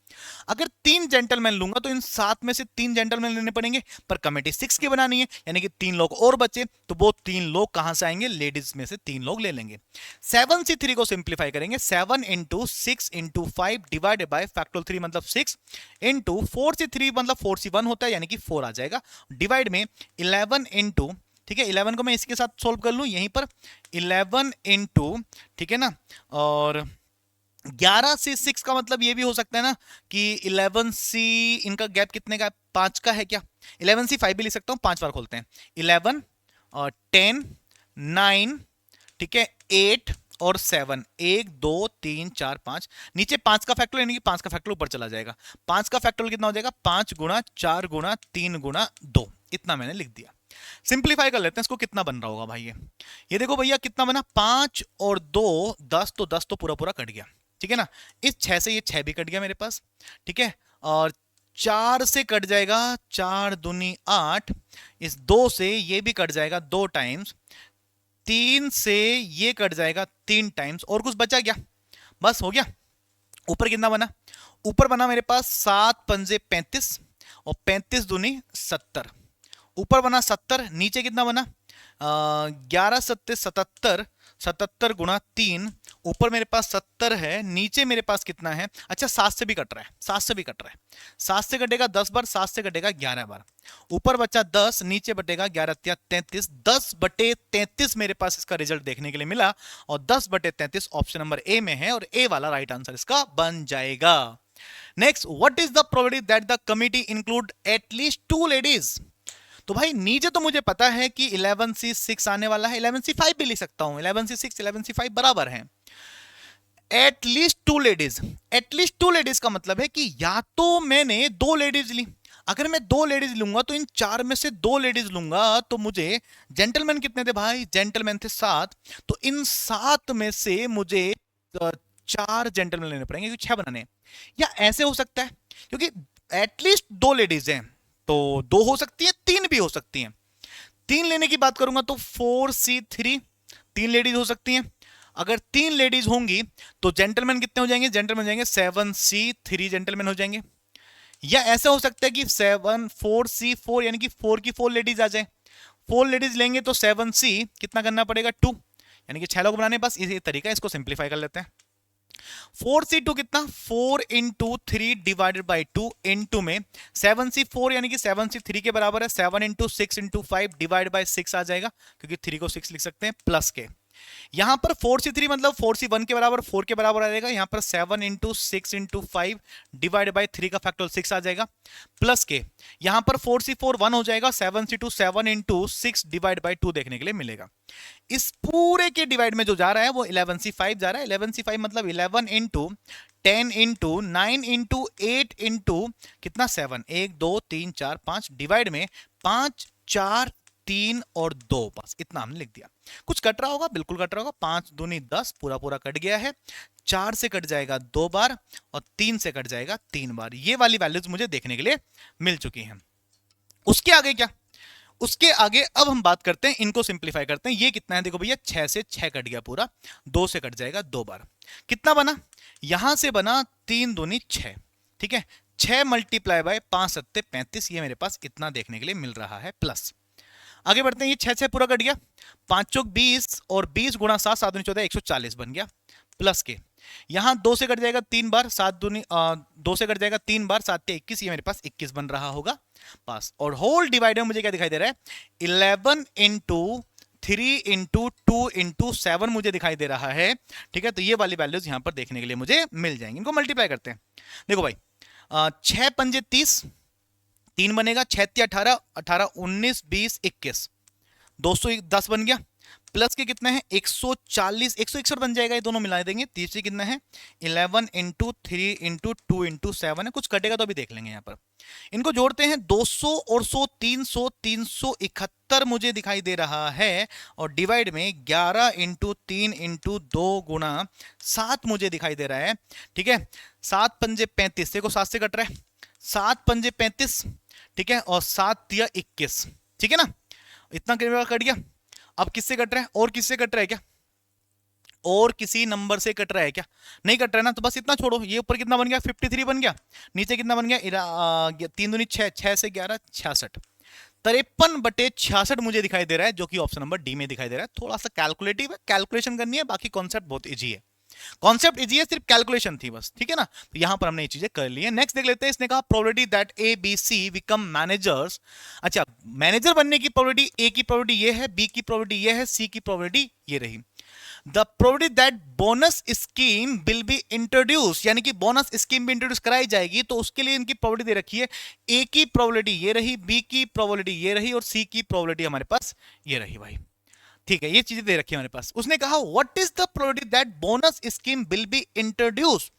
अगर 3 जेंटलमैन लूंगा तो इन 7 में से 3 जेंटलमैन लेने पड़ेंगे, पर कमेटी 6 की बनानी है, यानी कि 3 लोग और बचे, तो वो 3 लोग कहां से आएंगे, लेडीज में से 3 लोग ले लेंगे। 7C3 को सिंप्लीफाई करेंगे, 7 into 6 into 5 divided by factorial 3 मतलब 6 इंटू 4C3 मतलब 4C1 होता है, यानी कि 4 आ जाएगा, डिवाइड में 11 इंटू, ठीक है 11 को मैं इसके साथ सोल्व कर लूं यहीं पर, 11 इंटू, ठीक है ना, और 11 से 6 का मतलब ये भी हो सकता है ना कि 11C, इनका गैप कितने का है, 5 का है क्या, 11C 5 भी लिख सकता हूं, 5 बार खोलते हैं, 11 और 10 9, ठीक है 8 और 7, 1 2 3 4 5, नीचे 5 का फैक्टर यानी कि 5 का फैक्टर ऊपर चला जाएगा, 5 का फैक्टर कितना हो जाएगा, 5 गुणा 4 गुणा 3 गुणा 2, इतना मैंने लिख दिया। सिंप्लीफाई कर लेते हैं इसको, कितना बन रहा होगा भाई, ये देखो भैया कितना बना, 5 और 2 10, तो 10 तो पूरा पूरा कट गया, ठीक है ना, इस 6 से ये 6 भी कट गया मेरे पास, ठीक है, और 4 से कट जाएगा, 4 दूनी 8, इस 2 से ये भी कट जाएगा 2 टाइम्स, 3 से ये कट जाएगा 3 टाइम्स, और कुछ बचा क्या, बस हो गया। ऊपर कितना बना, ऊपर बना मेरे पास 7 पंजे 35 और 35 दूनी 70, ऊपर बना 70, नीचे कितना बना 11 सत्ते 77, 77 गुणा 3, ऊपर मेरे पास 70 है, नीचे मेरे पास कितना है, अच्छा 7 से भी कट रहा है, 7 से भी कट रहा है, 7 से कटेगा 10 बार, 7 से कटेगा 11 बार, ऊपर बचा 10, नीचे बटेगा 11 33, 10 बटे 33 मेरे पास इसका रिजल्ट देखने के लिए मिला, और 10 बटे 33 ऑप्शन नंबर ए में है, और ए वाला राइट आंसर इसका बन जाएगा। Next, what is the probability that the committee include at least 2 ladies, तो भाई नीचे तो मुझे पता है कि 11C 6 आने वाला है, 11C 5 भी लिख सकता हूं, 11C 6 11C 5 बराबर है, एटलीस्ट 2 लेडीज, एटलीस्ट 2 लेडीज का मतलब है कि या तो मैंने 2 लेडीज ली, अगर मैं 2 लेडीज लूंगा तो इन 4 में से 2 लेडीज लूंगा, तो मुझे जेंटलमैन कितने थे भाई, जेंटलमैन थे 7, तो इन 7 में से मुझे 4 जेंटलमैन लेने पड़ेंगे क्योंकि 6 बनाने हैं। या ऐसे हो सकता है, क्योंकि एटलीस्ट 2 लेडीज हैं तो 2 हो सकती है, 3 भी हो सकती हैं, 3 लेने की बात करूंगा तो 4C3 3 लेडीज हो सकती हैं, अगर 3 लेडीज होंगी तो जेंटलमैन कितने हो जाएंगे, जेंटलमैन हो जाएंगे 7C3 जेंटलमैन हो जाएंगे। या ऐसा हो सकता है कि 4C4 यानी कि 4 की 4 लेडीज आ जाए, 4 लेडीज लेंगे तो 7C कितना करना पड़ेगा 2, यानी कि 6 लोग बनाने, बस इसी तरीका, इसको सिंप्लीफाई कर लेते हैं। 4C2 कितना, 4 इंटू 3 डिवाइडेड बाई 2, इंटू में 7C4 यानी कि 7C3 के बराबर है, 7 इंटू 6 इंटू 5 डिवाइड बाई 6 आ जाएगा, क्योंकि 3 को 6 लिख सकते हैं, प्लस के यहां पर 4C3 मतलब 4C1 के बराबर 4 के बराबर आ जाएगा, यहां पर 7 इंटू 6 इंटू 5 डिवाइड बाई 3 का फैक्टर 6 आ जाएगा, प्लस के यहां पर 4C4 1 हो जाएगा, 7C2 7 इंटू 6 डिवाइड बाई 2 देखने के लिए मिलेगा। इस पूरे के डिवाइड में जो जा रहा है वो 11C5 जा रहा है, 11C5 मतलब 11 इंटू 10 इंटू 9 इंटू 8 इंटू कितना 7, 1 2 3 4 5 डिवाइड में 5 4 3 और 2, बस इतना हमने लिख दिया। कुछ कट रहा होगा, बिल्कुल कट रहा होगा, 5 दूनी 10 पूरा पूरा कट गया है, 4 से कट जाएगा 2 बार और 3 से कट जाएगा 3 बार, ये वाली वैल्यूज मुझे देखने के लिए मिल चुकी हैं। उसके आगे क्या, उसके आगे अब हम बात करते हैं, इनको सिंप्लीफाई करते हैं। ये कितना है देखो भैया, 6 से 6 कट गया पूरा, 2 से कट जाएगा 2 बार, कितना बना, यहां से बना 3 दूनी 6, ठीक है 6 मल्टीप्लाई बाय 5 सत्ते 35, ये मेरे पास इतना देखने के लिए मिल रहा है, प्लस आगे बढ़ते हैं, ये 6 पूरा कट गया, 5 चौक 20 और 20 गुणा 7 7 दूनी 14 140 बन गया, प्लस के यहां 2 से कट जाएगा 3 बार, 7 दूनी 2 से कट जाएगा 3 बार, 7 के 21, ये मेरे पास 21 बन रहा होगा पास, और होल डिवाइड में मुझे क्या दिखाई दे रहा है 11 इंटू 3 इंटू 2 इंटू 7 मुझे दिखाई दे रहा है, ठीक है, तो ये वाली वैल्यूज यहां पर देखने के लिए मुझे मिल जाएंगे। इनको मल्टीप्लाई करते हैं, देखो भाई 6 पंजे 30, 3 बनेगा, 6 18 18 19 20 21 210 बन गया, प्लस के कितने हैं 140 161 बन जाएगा, ये दोनों मिला देंगे, तीसरी कितना है 11 इंटू 3 इंटू 2 इंटू 7 है, कुछ कटेगा तो अभी देख लेंगे यहाँ पर। इनको जोड़ते हैं 200 और 100 300 371 मुझे दिखाई दे रहा है, और डिवाइड में 11 इंटू 3 इंटू 2 गुणा 7 मुझे दिखाई दे रहा है, ठीक है 7 पंजे 35, देखो 7 से कट रहा है, 7 पंजे 35, ठीक है, और 7 दिया 21, ठीक है ना, इतना कट गया। अब किससे कट रहा है, और किससे कट रहा है क्या, और किसी नंबर से कट रहा है क्या? नहीं कट रहा है ना, तो बस इतना छोड़ो। ये ऊपर कितना बन गया 53 बन गया, नीचे कितना बन गया 3 दूनी 6, 6 से 11 66, 53/66 मुझे दिखाई दे रहा है, जो कि ऑप्शन नंबर डी में दिखाई दे रहा है। थोड़ा सा कैलकुलेटिव है, कैलकुलेशन करनी है, बाकी कॉन्सेप्ट बहुत इजी है। कॉन्सेप्ट इजी है, सिर्फ कैलकुलेशन थी बस, ठीक है ना। तो यहां पर हमने ये चीजें कर ली है। नेक्स्ट देख लेते हैं, इसने कहा probability that A B C become managers. अच्छा, मैनेजर बनने की प्रोबेबिलिटी, ए की प्रोबेबिलिटी ये है, बी की प्रोबेबिलिटी ये है, सी की प्रोबेबिलिटी ये रही। The probability that bonus scheme will be introduce, यानी कि बोनस स्कीम भी इंट्रोड्यूस कराई जाएगी, तो उसके लिए इनकी प्रोबेबिलिटी दे रखी है। ए की प्रोबेबिलिटी ये रही, बी की प्रोबेबिलिटी ये रही, और सी की प्रोबेबिलिटी हमारे पास ये रही भाई। ठीक है, ये चीजें दे रखी है हमारे पास। उसने कहा what is the probability that bonus scheme will be introduce,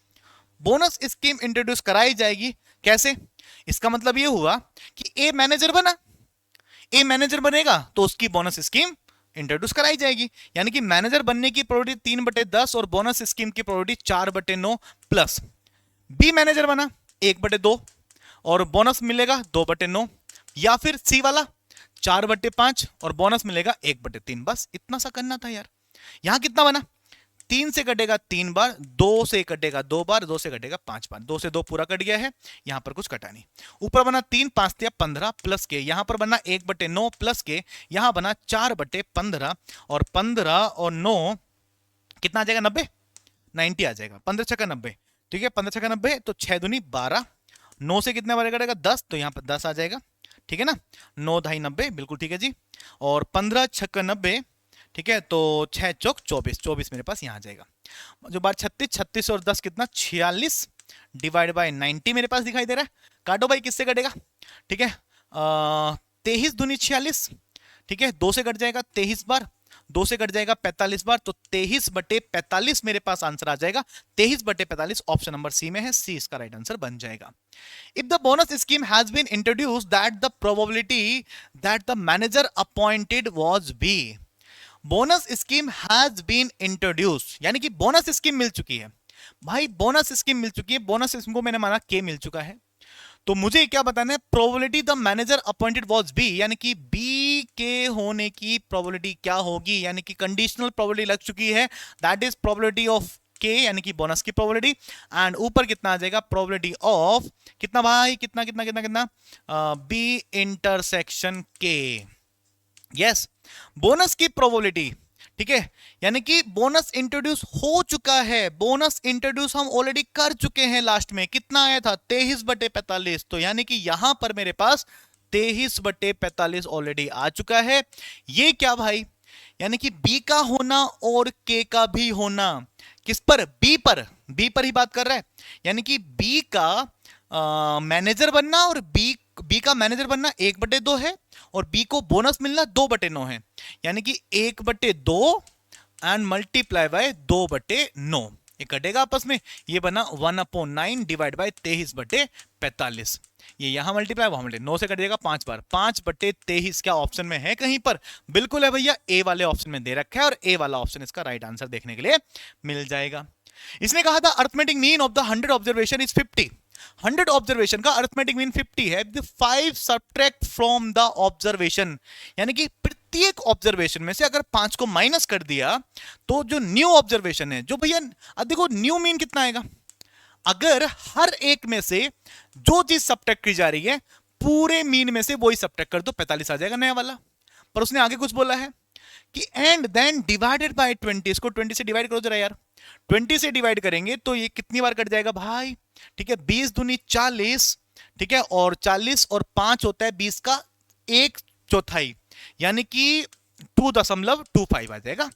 bonus scheme introduce कराई जाएगी। कैसे? इसका मतलब ये हुआ कि ए मैनेजर बना, ए मैनेजर बनेगा तो उसकी बोनस स्कीम इंट्रोड्यूस कराई जाएगी। यानी कि मैनेजर बनने की प्रोबेबिलिटी 3/10 और बोनस स्कीम की प्रोबेबिलिटी 4/9 प्लस बी मैनेजर बना 1/2 और बोनस मिलेगा 2/9, या फिर सी वाला 4/5 और बोनस मिलेगा 1/3। बस इतना सा करना था यार। यहां कितना बना, 3 से कटेगा 3 बार, 2 से कटेगा 2 बार, 2 से कटेगा 5 बार, 2 से 2 पूरा कट गया है, यहां पर कुछ कटा नहीं। ऊपर बना 3 5 या 15 प्लस के, यहां पर बना 1/9 प्लस के, यहां बना 4/15 और 15 और 9 कितना आ जाएगा 90, 90 आ जाएगा। 15 छक्का 90, ठीक है, 15 छक्का 90 तो 6 दूनी 12, 9 से कितने बार कटेगा 10, तो यहां पर 10 आ जाएगा, ठीक है ना। 9 ढाई 90, बिल्कुल ठीक है जी। और 15 छक्का 90, ठीक है, तो 6 चौक 24, 24 मेरे पास यहां आ जाएगा। जो बार 36, 36 और 10 कितना 46 डिवाइड बाय 90 मेरे पास दिखाई दे रहा है। काटो भाई, किससे कटेगा, ठीक है, 23 दूनी 46, ठीक है, 2 से कट जाएगा 23 बार, 2 से कट जाएगा 45 बार, तो 23/45 मेरे पास आंसर आ जाएगा। 23/45 ऑप्शन नंबर सी में है, सी इसका राइट आंसर बन जाएगा। If the bonus scheme has been introduced, that the probability that the manager appointed was B. Bonus scheme has been introduce, यानी कि बोनस स्कीम मिल चुकी है भाई, बोनस स्कीम मिल चुकी है। बोनस स्कीम को मैंने माना के मिल चुका है, तो मुझे क्या बताना है, probability the manager appointed was B, यानी कि बी के होने की प्रोबेबिलिटी क्या होगी, यानी कि कंडीशनल प्रोबेबिलिटी लग चुकी है, दैट इज प्रोबेबिलिटी ऑफ के, यानी कि बोनस की प्रोबेबिलिटी। एंड ऊपर कितना आ जाएगा, प्रोबेबिलिटी ऑफ कितना भाई, कितना कितना कितना कितना बी इंटरसेक्शन के, यस, बोनस की प्रोबेबिलिटी, ठीक है, यानी कि बोनस इंट्रोड्यूस हो चुका है, बोनस इंट्रोड्यूस हम ऑलरेडी कर चुके हैं। लास्ट में कितना आया था 23/45, तो यानी कि यहां पर मेरे पास 23/45 ऑलरेडी आ चुका है। ये क्या भाई, यानी कि बी का होना और के का भी होना, किस पर, बी पर, बी पर ही बात कर रहा है। यानी कि बी का मैनेजर बनना और बी का मैनेजर बनना 1/2 है, और बी को बोनस मिलना 2/9 है, यानी कि 1/2 एंड मल्टीप्लाई बाय 2/9, ये कटेगा आपस में, ये बना 1/9 डिवाइड बाय 23/45। ये यहां मल्टीप्लाई वहां मल्टीप्लाई, 9 से कट जाएगा 5 बार, 5/23 क्या ऑप्शन में है कहीं पर, बिल्कुल है भैया, ए वाले ऑप्शन में दे रखा है, और ए वाला ऑप्शन इसका राइट आंसर देखने के लिए मिल जाएगा। इसने कहा था arithmetic mean of the 100 observation is 50, 100 observation का अर्थमेटिक मीन 50 है। 5 सब्ट्रैक्ट फ्रॉम द ऑब्जर्वेशन, यानी कि प्रत्येक ऑब्जर्वेशन में से अगर 5 को माइनस कर दिया, तो जो न्यू ऑब्जर्वेशन है, जो भैया देखो न्यू मीन कितना आएगा, अगर हर एक में से जो चीज सब्ट्रैक्ट की जा रही है, पूरे मीन में से वही सब्ट्रैक्ट कर दो, 45 आ जाएगा नया वाला। पर उसने आगे कुछ बोला है कि एंड देन डिवाइडेड बाय 20, इसको 20 से डिवाइड करो जरा यार, 20 से डिवाइड करेंगे तो ये कितनी बार कट जाएगा भाई, ठीक है, 20 दूनी 40, ठीक है, और 40 और 5 होता है 20 का 1/4, यानी कि 2.25 आ जाएगा।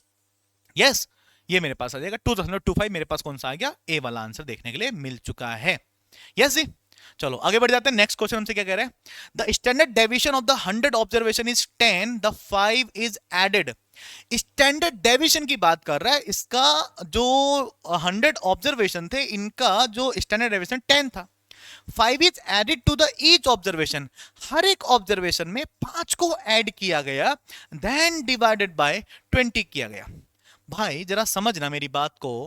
यस, ये मेरे पास आ जाएगा 2.25, मेरे पास कौन सा आ गया, ए वाला आंसर देखने के लिए मिल चुका है। यस जी, चलो आगे बढ़ जाते हैं। नेक्स्ट क्वेश्चन हमसे क्या कह रहा है, the standard deviation of the 100 observation is 10, the 5 is added. Standard deviation की बात कर रहा है, इसका जो 100 ऑब्जर्वेशन थे, इनका जो स्टैंडर्ड डेविएशन 10 था, 5 is added to the each observation, हर एक ऑब्जर्वेशन में 5 को ऐड किया गया, देन डिवाइडेड बाय 20 किया गया। भाई जरा समझना मेरी बात को,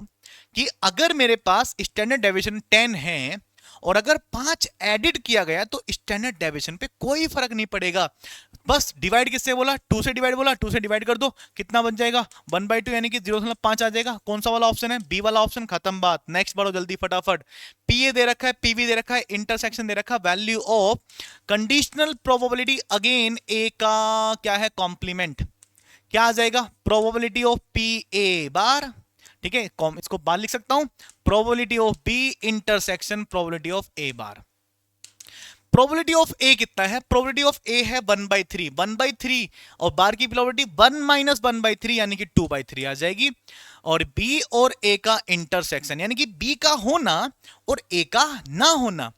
कि अगर मेरे पास स्टैंडर्ड डेविएशन 10 है और अगर 5 एडिट किया गया तो स्टैंडर्ड डेविएशन पे कोई फर्क नहीं पड़ेगा। बस डिवाइड किससे बोला, 2 से डिवाइड बोला, 2 से डिवाइड कर दो, कितना बन जाएगा 1/2 यानी कि 0.5 आ जाएगा। कौन सा वाला ऑप्शन है, बी वाला ऑप्शन, खत्म बात। नेक्स्ट बढ़ो जल्दी फटाफट। पीए दे रखा है, पीवी दे रखा है, इंटरसेक्शन दे रखा है, value of conditional probability again A का क्या है कॉम्प्लीमेंट, क्या आ जाएगा, probability of P A bar, ठीक है, इसको बार लिख सकता हूं, probability of B intersection probability of A bar. Probability of A कितना है, प्रोबेबिलिटी ऑफ ए है 1/3, 1/3 और बार की प्रोबेबिलिटी 1 - 1/3 यानी कि 2/3 आ जाएगी। और बी और ए का इंटरसेक्शन यानी कि बी का होना और ए का ना होना,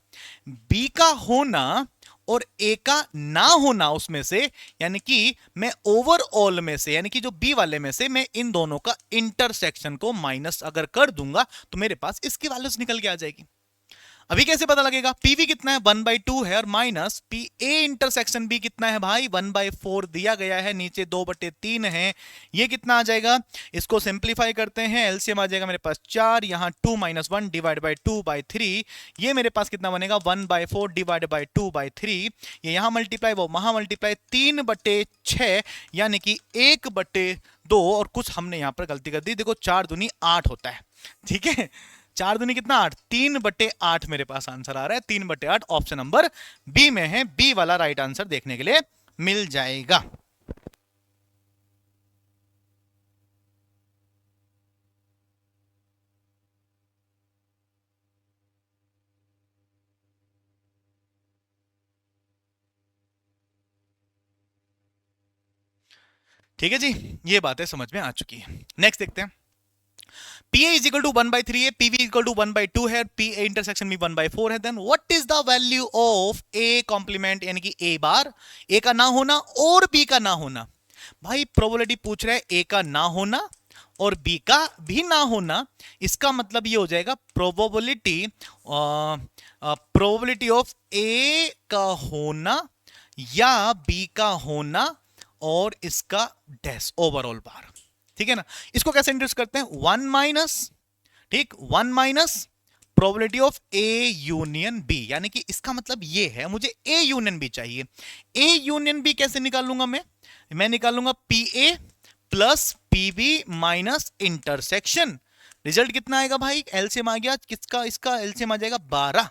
बी का होना और ए का ना होना उसमें से, यानी कि मैं ओवरऑल में से यानी कि जो बी वाले में से मैं इन दोनों का इंटरसेक्शन को माइनस अगर कर दूंगा तो मेरे पास इसकी वैल्यूज निकल के आ जाएगी। अभी कैसे पता लगेगा, पीवी कितना है 1/2 है और minus P A intersection B कितना है भाई 1/4 दिया गया है, नीचे 2/3 है, ये कितना आ जाएगा, इसको सिंप्लीफाई करते हैं, एलसीएम आ जाएगा मेरे पास 4, यहां 2 - 1 डिवाइड बाई 2/3, ये मेरे पास कितना बनेगा 1/4 डिवाइड बाई 2/3, ये यहां मल्टीप्लाई वो वहां मल्टीप्लाई 3/6 यानी कि 1/2, और कुछ हमने यहां पर गलती कर दी, देखो 4 दूनी 8 होता है, ठीक है, 4 दूनी कितना 8, 3/8 मेरे पास आंसर आ रहा है, 3/8 ऑप्शन नंबर बी में है, बी वाला राइट आंसर देखने के लिए मिल जाएगा। ठीक है जी, ये बातें समझ में आ चुकी है। नेक्स्ट देखते हैं, PA is equal to 1/3 है, PV is equal to 1/2 है, PA इंटरसेक्शन भी 1/4 है, then what is the value of A complement यानी कि A बार, A का ना होना और B का ना होना। भाई प्रोबेबिलिटी पूछ रहा है A का ना होना और B का भी ना होना, इसका मतलब ये हो जाएगा प्रोबेबिलिटी ऑफ A का होना या B का होना और इसका डैश ओवरऑल बार, ठीक है ना। इसको कैसे इंट्रोड्यूस करते हैं, 1 माइनस, ठीक, 1 minus probability of A union B, यानी कि इसका मतलब ये है मुझे ए यूनियन बी चाहिए। ए यूनियन बी कैसे निकालूंगा मैं निकालूंगा P A plus P B minus intersection, result कितना आएगा भाई, एलसीएम आ गया किसका, इसका एलसीएम आ जाएगा 12,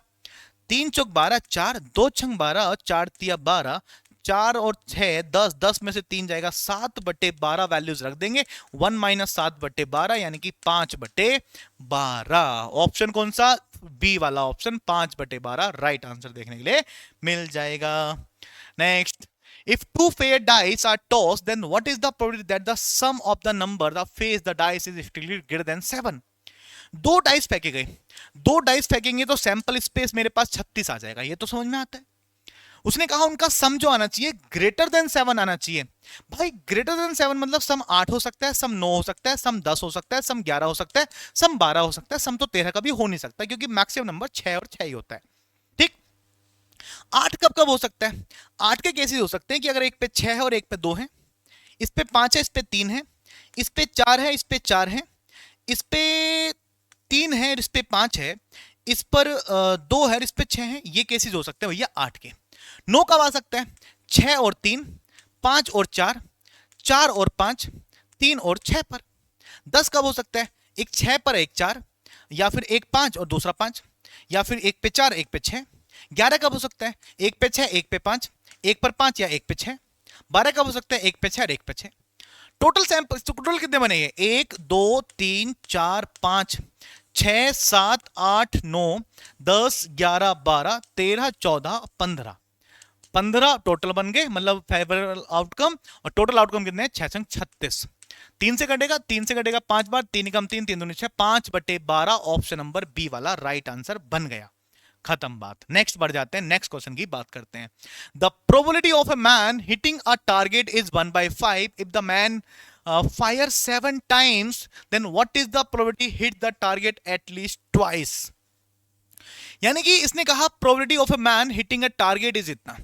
3 चौक 12, 4 2 छंग 12 और 4 तिया 12, 4 और 6 10, 10 में से 3 जाएगा 7/12 वैल्यूज रख देंगे, 1 माइनस 7/12 यानी कि 5/12, ऑप्शन कौन सा, बी वाला ऑप्शन 5/12 राइट आंसर देखने के लिए मिल जाएगा। Next, if two fair dice are tossed then what is the probability that the sum of the number the face the dice is strictly greater than 7। दो dice फेंके गए, दो dice फेंकेंगे तो सैंपल स्पेस मेरे पास 36 आ जाएगा, ये तो समझ में आता है। उसने कहा उनका सम जो आना चाहिए ग्रेटर देन 7 आना चाहिए। भाई ग्रेटर देन 7 मतलब सम 8 हो सकता है, सम 9 हो सकता है, सम 10 हो सकता है, सम 11 हो सकता है, सम 12 हो सकता है, सम तो 13 का भी हो नहीं सकता क्योंकि मैक्सिमम नंबर 6 और 6 ही होता है, ठीक। 8 कब कब हो सकता है, 8 के केसेस हो सकते हैं कि अगर एक पे 6 है और एक पे 2 है, इस पे 5 है, इस पे 3 है, इस पे 4 है, इस पे 4 है, इस पे 3 है, इस पे 5 है, इस पर 2 है, इस पे 6 है, ये केसेस हो सकते हैं भैया 8 के। 9 कब आ सकता है, 6 और 3, 5 और 4, 4 और 5, 3 और 6 पर। 10 कब हो सकता है, एक 6 पर एक 4, या फिर एक 5 और दूसरा 5, या फिर एक पे 4 एक पे 6। 11 कब हो सकता है, एक पे 6 एक पे 5, एक पर 5 या एक पे 6। 12 कब हो सकता है, एक पे 6 और एक पे 6। टोटल सैंपल टोटल कितने बनेंगे, 1 2 3 4 5 6 7 8 9 10 11 12 13 14 15, 15 टोटल बन गए, मतलब फेवरेबल आउटकम। और टोटल आउटकम कितने हैं, 6 36, 3 से कटेगा, 3 से कटेगा 5 बार, 3 कम 3 3 दूनी 6, 5/12 ऑप्शन नंबर बी वाला राइट आंसर बन गया, खत्म बात। नेक्स्ट बढ़ जाते हैं, नेक्स्ट क्वेश्चन की बात करते हैं। The probability of a man hitting a target is 1/5 if the man fire 7 times then what is the probability hit the target at least twice। यानी कि इसने कहा probability of a man hitting a target is इतना,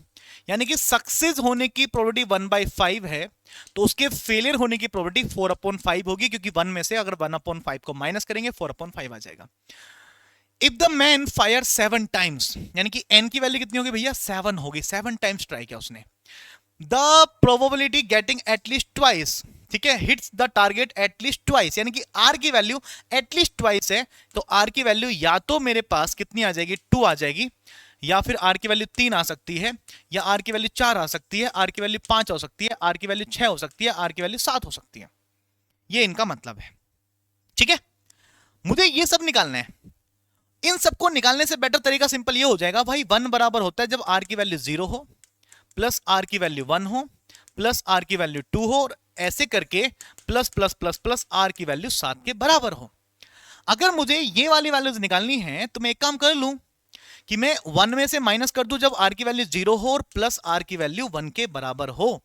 यानी कि success होने की probability 1/5 है, तो उसके फेलियर होने की प्रोबेबिलिटी 4/5 होगी, क्योंकि 1 में से अगर 1/5 को माइनस करेंगे 4/5 आ जाएगा। If the man fire 7 times, यानी कि एन की वैल्यू कितनी होगी भैया, 7 होगी, 7 टाइम्स ट्राई किया उसने, the probability getting at least twice, ठीक है, hits the target at least twice, यानी कि आर की वैल्यू एटलीस्ट ट्वाइस है, तो आर की वैल्यू या तो मेरे पास कितनी आ जाएगी, 2 आ जाएगी, या फिर आर की वैल्यू 3 आ सकती है, या आर की वैल्यू 4 आ सकती है, आर की वैल्यू 5 हो सकती है, आर की वैल्यू 6 हो सकती है, आर की वैल्यू 7 हो सकती है। ये इनका मतलब है, ठीक है। मुझे ये सब निकालना है। इन सबको निकालने से बेटर तरीका सिंपल ये हो जाएगा भाई, 1 बराबर होता है जब आर की वैल्यू 0 हो, प्लस आर की वैल्यू 1 हो, प्लस आर की वैल्यू 2 हो, और ऐसे करके plus plus plus plus R की वैल्यू 7 के बराबर हो। अगर मुझे ये वाली वैल्यूज निकालनी है तो मैं एक काम कर लूं कि मैं 1 में से माइनस कर दूं जब आर की वैल्यू 0 हो और प्लस आर की वैल्यू 1 के बराबर हो।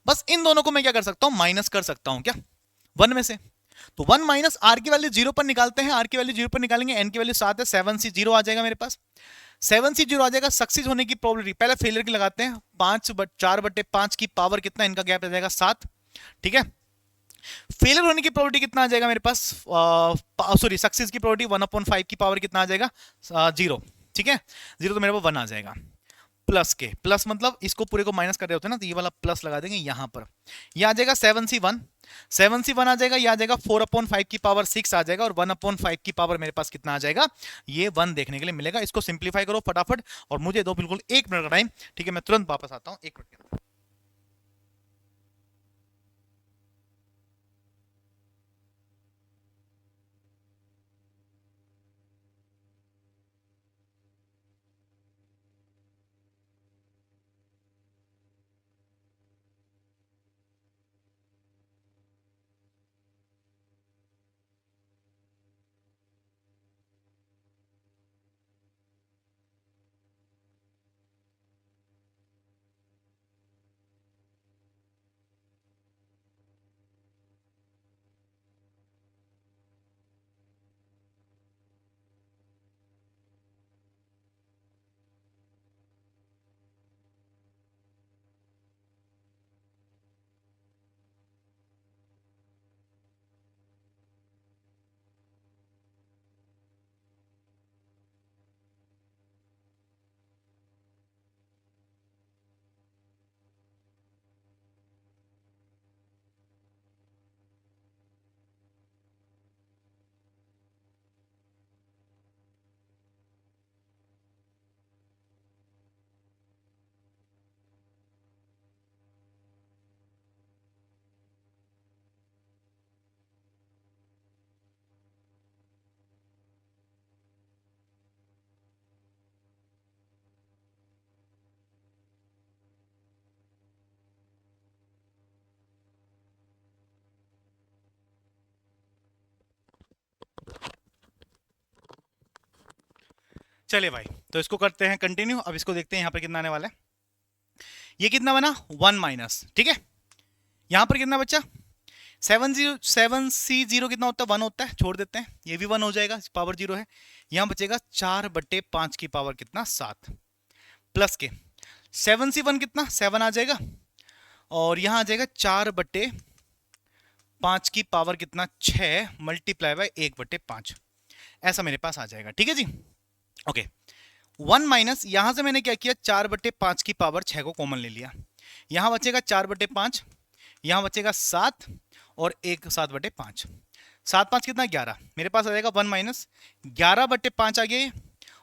बस इन दोनों को मैं क्या कर सकता हूं, माइनस कर सकता हूं क्या, 1 में से। तो 1 माइनस आर की वैल्यू 0 पर निकालते हैं, आर की वैल्यू 0 पर निकालेंगे, एन की वैल्यू 7 है, 7 सी 0 आ जाएगा मेरे पास, 7 सी 0 आ जाएगा। सक्सेस होने की प्रोबेबिलिटी, पहले फेलियर की लगाते हैं, 4/5 की पावर कितना, इनका गैप आ जाएगा 7, ठीक है। फेलियर होने की प्रोबेबिलिटी कितना आ जाएगा मेरे पास, सॉरी सक्सेस की प्रोबेबिलिटी 1/5 की पावर कितना आ जाएगा, 0, ठीक है, 0 तो मेरे पास 1 आ जाएगा। प्लस के, प्लस मतलब इसको पूरे को माइनस कर रहे होते हैं ना, तो ये वाला प्लस लगा देंगे यहां पर, ये आ जाएगा 7C1, 7C1 आ जाएगा, ये आ जाएगा 4/5 की पावर 6 आ जाएगा, और 1/5 की पावर मेरे पास कितना आ जाएगा, ये 1 देखने के लिए मिलेगा। इसको सिंप्लीफाई करो फटाफट, और मुझे दो बिल्कुल 1 मिनट का टाइम, ठीक है, मैं तुरंत वापस आता हूं 1 मिनट के अंदर। चलिए भाई, तो इसको करते हैं कंटिन्यू। अब इसको देखते हैं यहाँ पर कितना आने वाला है। ये कितना बना, 1 माइनस, ठीक है। यहाँ पर कितना बचा, 7C0 कितना होता है, 1 होता है, छोड़ देते हैं, ये भी 1 हो जाएगा, पावर 0 है। यहाँ बचेगा 4/5 की पावर कितना, 7, प्लस के 7C1 कितना, 7 आ जाएगा, और यहाँ आ जाएगा 4/5 की पावर कितना, 6 मल्टीप्लाई बाय 1/5, ऐसा मेरे पास आ जाएगा, ठीक है जी। ओके, 1 माइनस, यहां से मैंने क्या किया, 4/5 की पावर 6 को कॉमन ले लिया, यहां बचेगा 4/5, यहां बचेगा 7, और एक 7/5, 7×5 कितना, 11, मेरे पास आ जाएगा 1 माइनस 11/5 आ गया ये,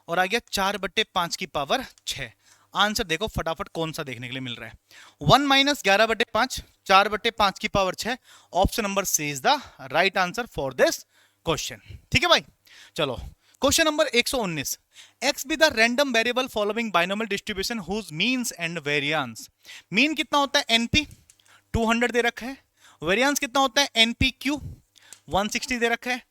और आ गया 4/5 की पावर 6। आंसर देखो फटाफट कौन सा देखने के लिए मिल रहा है, 1 माइनस 11/5, 4/5 की power 6, option number C is the right answer for this question, ठीक है भाई। चलो question number 119, x be the random variable following binomial distribution whose means and variance. Mean कितना होता है, np 200 दे रखा है, वेरिएंस कितना होता है, npq 160 दे रखा है।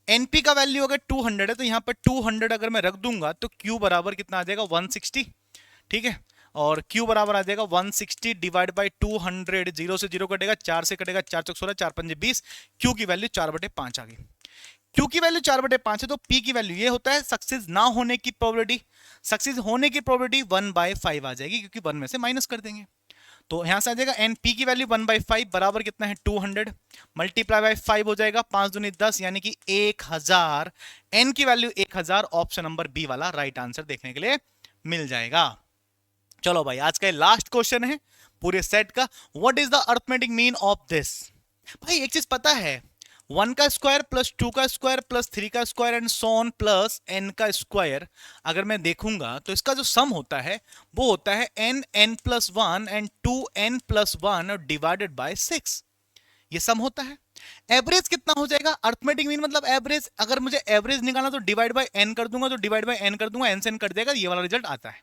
np का वैल्यू अगर 200 है तो यहाँ पर 200 अगर मैं रख दूंगा तो q बराबर कितना आ जाएगा, 160, ठीक है, और q बराबर आ जाएगा 160 डिवाइड बाई 200, 0 से 0 कटेगा, 4 से कटेगा, 4 चौक 16, 4 पंजे 20, q की वैल्यू 4/5 आ गई। Q की वैल्यू 4/5 है तो P की वैल्यू ये होता है सक्सेस ना होने की प्रोबेबिलिटी, सक्सेस होने की प्रोबेबिलिटी 1/5 आ जाएगी, क्योंकि 1 में से माइनस कर देंगे। तो यहां से आ जाएगा एन पी की वैल्यू 1/5 बराबर कितना है 200 मल्टीप्लाई बाय 5 हो जाएगा 5 दूनी 10 यानी कि 1000। एन की वैल्यू 1000 ऑप्शन नंबर बी वाला राइट आंसर देखने के लिए मिल जाएगा। चलो भाई आज का लास्ट क्वेश्चन है पूरे सेट का। What is the arithmetic mean of this? भाई एक चीज पता है 1 का स्क्वायर प्लस 2 का स्क्वायर प्लस 3 का square and so on plus n का स्क्वायर अगर मैं देखूंगा तो इसका जो सम होता है वो होता है n plus 1 and 2n plus 1 divided by 6। ये सम होता है। एवरेज कितना हो जाएगा? अरिथमेटिक मीन मतलब एवरेज। अगर मुझे एवरेज निकालना तो डिवाइड बाय n कर दूंगा, तो डिवाइड बाय n कर दूंगा, n से n कट जाएगा, ये वाला रिजल्ट आता है।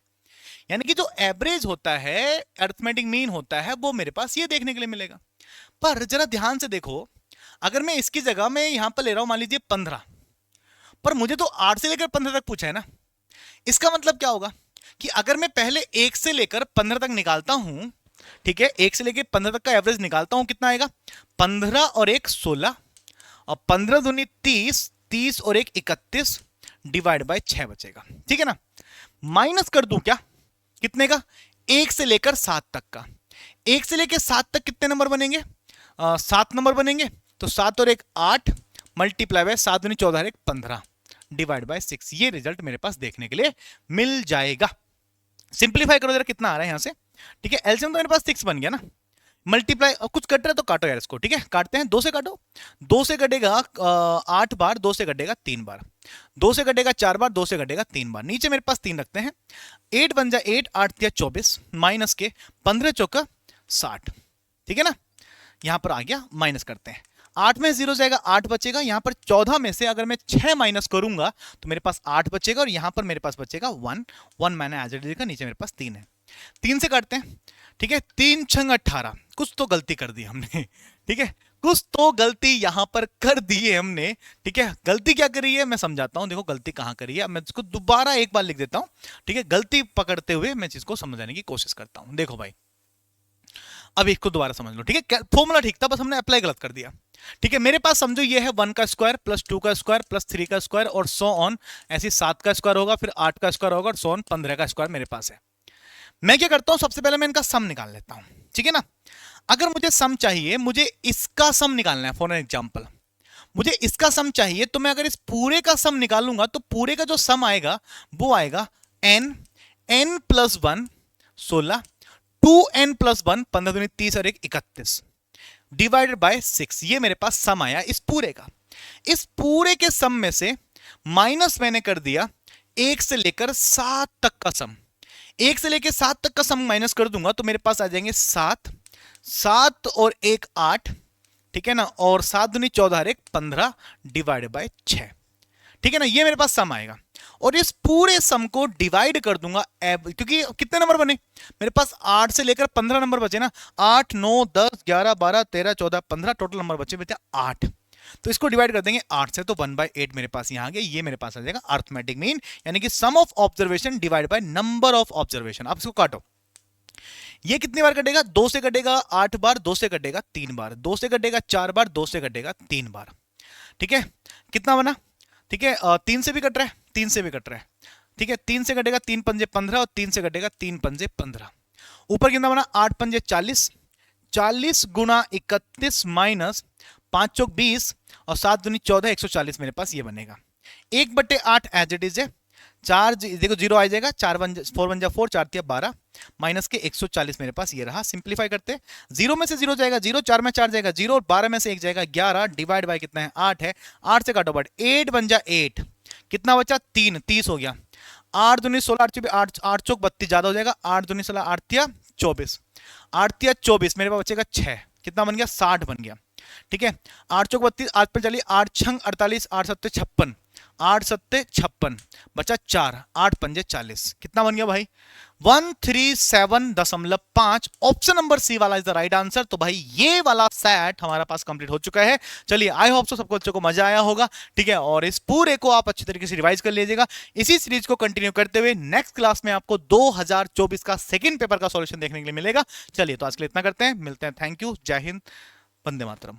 यानी कि जो एवरेज होता है अरिथमेटिक मीन होता है वो मेरे पास ये देखने के लिए मिलेगा। पर जरा ध्यान से देखो, अगर मैं इसकी जगह में यहां पर ले रहा हूं मान लीजिए 15, पर मुझे तो 8 से लेकर 15 तक पूछा है ना। इसका मतलब क्या होगा कि अगर मैं पहले 1 से लेकर 15 तक निकालता हूं, ठीक है, 1 से लेकर 15 तक का एवरेज निकालता हूं, कितना आएगा 15 और 1 16 और 15 दूनी 30, 30 और 1 31 डिवाइड बाय 6 बचेगा। ठीक है ना। माइनस कर दूं क्या कितने का? 1 से लेकर 7 तक का। 1 से लेकर 7 तक कितने नंबर बनेंगे? 7 नंबर बनेंगे। तो 7 और 1 8 मल्टीप्लाई बाय 7 दूनी 14 1 15 डिवाइड बाय 6। ये रिजल्ट मेरे पास देखने के लिए मिल जाएगा। सिंप्लीफाई करो जरा कितना आ रहा है यहां से। ठीक है, एलसीएम तो मेरे पास 6 बन गया ना। मल्टीप्लाई कुछ कट रहा है तो काटो यार इसको। ठीक है, काटते हैं। 2 से काटो, 2 से कटेगा 8 बार, 2 से कटेगा 3 बार, 2 से कटेगा 4 बार, 2 से कटेगा 3 बार। नीचे मेरे पास 3 रखते हैं। 8 बन जा 8, 8 तिया 24 माइनस के 15 चौका 60। ठीक है ना। यहां पर आ गया, माइनस करते हैं। 8 में 0 जाएगा, 8 बचेगा। यहां पर 14 में से अगर मैं 6 माइनस करूंगा तो मेरे पास 8 बचेगा और यहां पर मेरे पास बचेगा 1। 1 मैंने एज इट इज का, नीचे मेरे पास 3 है। 3 से काटते हैं। ठीक है, 3 छंग 18। कुछ तो गलती कर दी हमने। ठीक है, कुछ तो गलती यहां पर कर दी है हमने। ठीक है, गलती क्या करी है मैं समझाता हूं। देखो गलती कहां करी है, मैं इसको दोबारा एक बार लिख देता हूं। ठीक है, गलती पकड़ते हुए मैं चीज को समझाने की कोशिश करता हूं। देखो भाई, अब इसको दोबारा समझ लो। ठीक है, फॉर्मूला ठीक था, बस हमने अप्लाई गलत कर दिया। ठीक है, मेरे पास समझो ये है 1 का स्क्वायर प्लस 2 का स्क्वायर प्लस 3 का स्क्वायर और सो ऑन। ऐसे 7 का स्क्वायर होगा, फिर 8 का स्क्वायर होगा और सो ऑन 15 का स्क्वायर मेरे पास है। मैं क्या करता हूं, सबसे पहले मैं इनका सम निकाल लेता हूं। ठीक है ना। अगर मुझे सम चाहिए, मुझे इसका सम निकालना है। फॉर एग्जांपल मुझे इसका सम चाहिए, तो मैं अगर इस पूरे का सम निकालूंगा तो पूरे का जो सम आएगा वो आएगा n प्लस 1 16, 2n प्लस 1 15 दूनी 30 और 1 31 डिवाइडेड बाय 6। ये मेरे पास सम आया इस पूरे का। इस पूरे के सम में से माइनस मैंने कर दिया 1 से लेकर 7 तक का सम। 1 से लेकर 7 तक का सम माइनस कर दूंगा तो मेरे पास आ जाएंगे 7, 7 और 1 8। ठीक है ना, और 7 दूनी 14 और 1 15 डिवाइडेड बाय 6। ठीक है ना, ये मेरे पास सम आएगा और इस पूरे सम को डिवाइड कर दूंगा क्योंकि कितने नंबर बने मेरे पास 8 से लेकर 15 नंबर बचे ना। 8 9 10 11 12 13 14 15 टोटल नंबर बचे 8। तो इसको डिवाइड कर देंगे 8 से, तो 1/8 मेरे पास यहां आ गया। ये मेरे पास आ जाएगा अरिथमेटिक मीन, यानी कि sum of observation divide by number of observation. अब इसको काटो। ये कितनी बार कटेगा? 2 से कटेगा 8 बार, 2 से कटेगा 3 बार, 2 से कटेगा 4 बार, 2 से कटेगा 3 बार। ठीक है, कितना बना? ठीक है, 3 से भी कट रहा है, 3 से भी कट रहा है। ठीक है, 3 से कटेगा 3 पंजे 15 और 3 से कटेगा 3 पंजे 15। ऊपर कितना बना? 8 पंजे 40, 40 गुना 31 माइनस 5 चौक 20 और 7 दूनी 14 140 मेरे पास ये बनेगा। 1/8 एज इट इज है। 4 देखो 0 आ जाएगा, 4 बन जा 4 4 तिया 12 माइनस के 140 मेरे पास ये रहा। सिंप्लीफाई करते हैं। 0 में से 0 जाएगा 0, 4 में 4 जाएगा 0, 12 में से 1 जाएगा 11 डिवाइड बाय कितना है 8 है। 8 से काटो बट 8 बन जा 8, कितना बचा 3, 30 हो गया। 8 दूनी 16 8 8 चौक 32 ज्यादा हो जाएगा। 8 दूनी 16 8 तिया 24, 8 तिया 24 मेरे पास बचेगा 6, कितना बन गया 60 बन गया। ठीक है, 8 चौक 32 8 पर चलिए 8 छंग 48 8 सत्ते 56, 8 सत्ते 56 बचा 4, 8 पंजे 40, कितना बन गया भाई 137.5। ऑप्शन नंबर सी वाला इज द राइट आंसर। तो भाई ये वाला सेट हमारा पास कंप्लीट हो चुका है। चलिए आई होप सो सबको बच्चों को मजा आया होगा। ठीक है, और इस पूरे को आप अच्छी तरीके से रिवाइज कर लीजिएगा। इसी सीरीज को कंटिन्यू करते हुए नेक्स्ट क्लास में आपको 2024 का सेकंड पेपर का सॉल्यूशन देखने के लिए मिलेगा। चलिए तो आज के लिए इतना करते हैं, मिलते हैं। थैंक यू, जय हिंद, वंदे मातरम।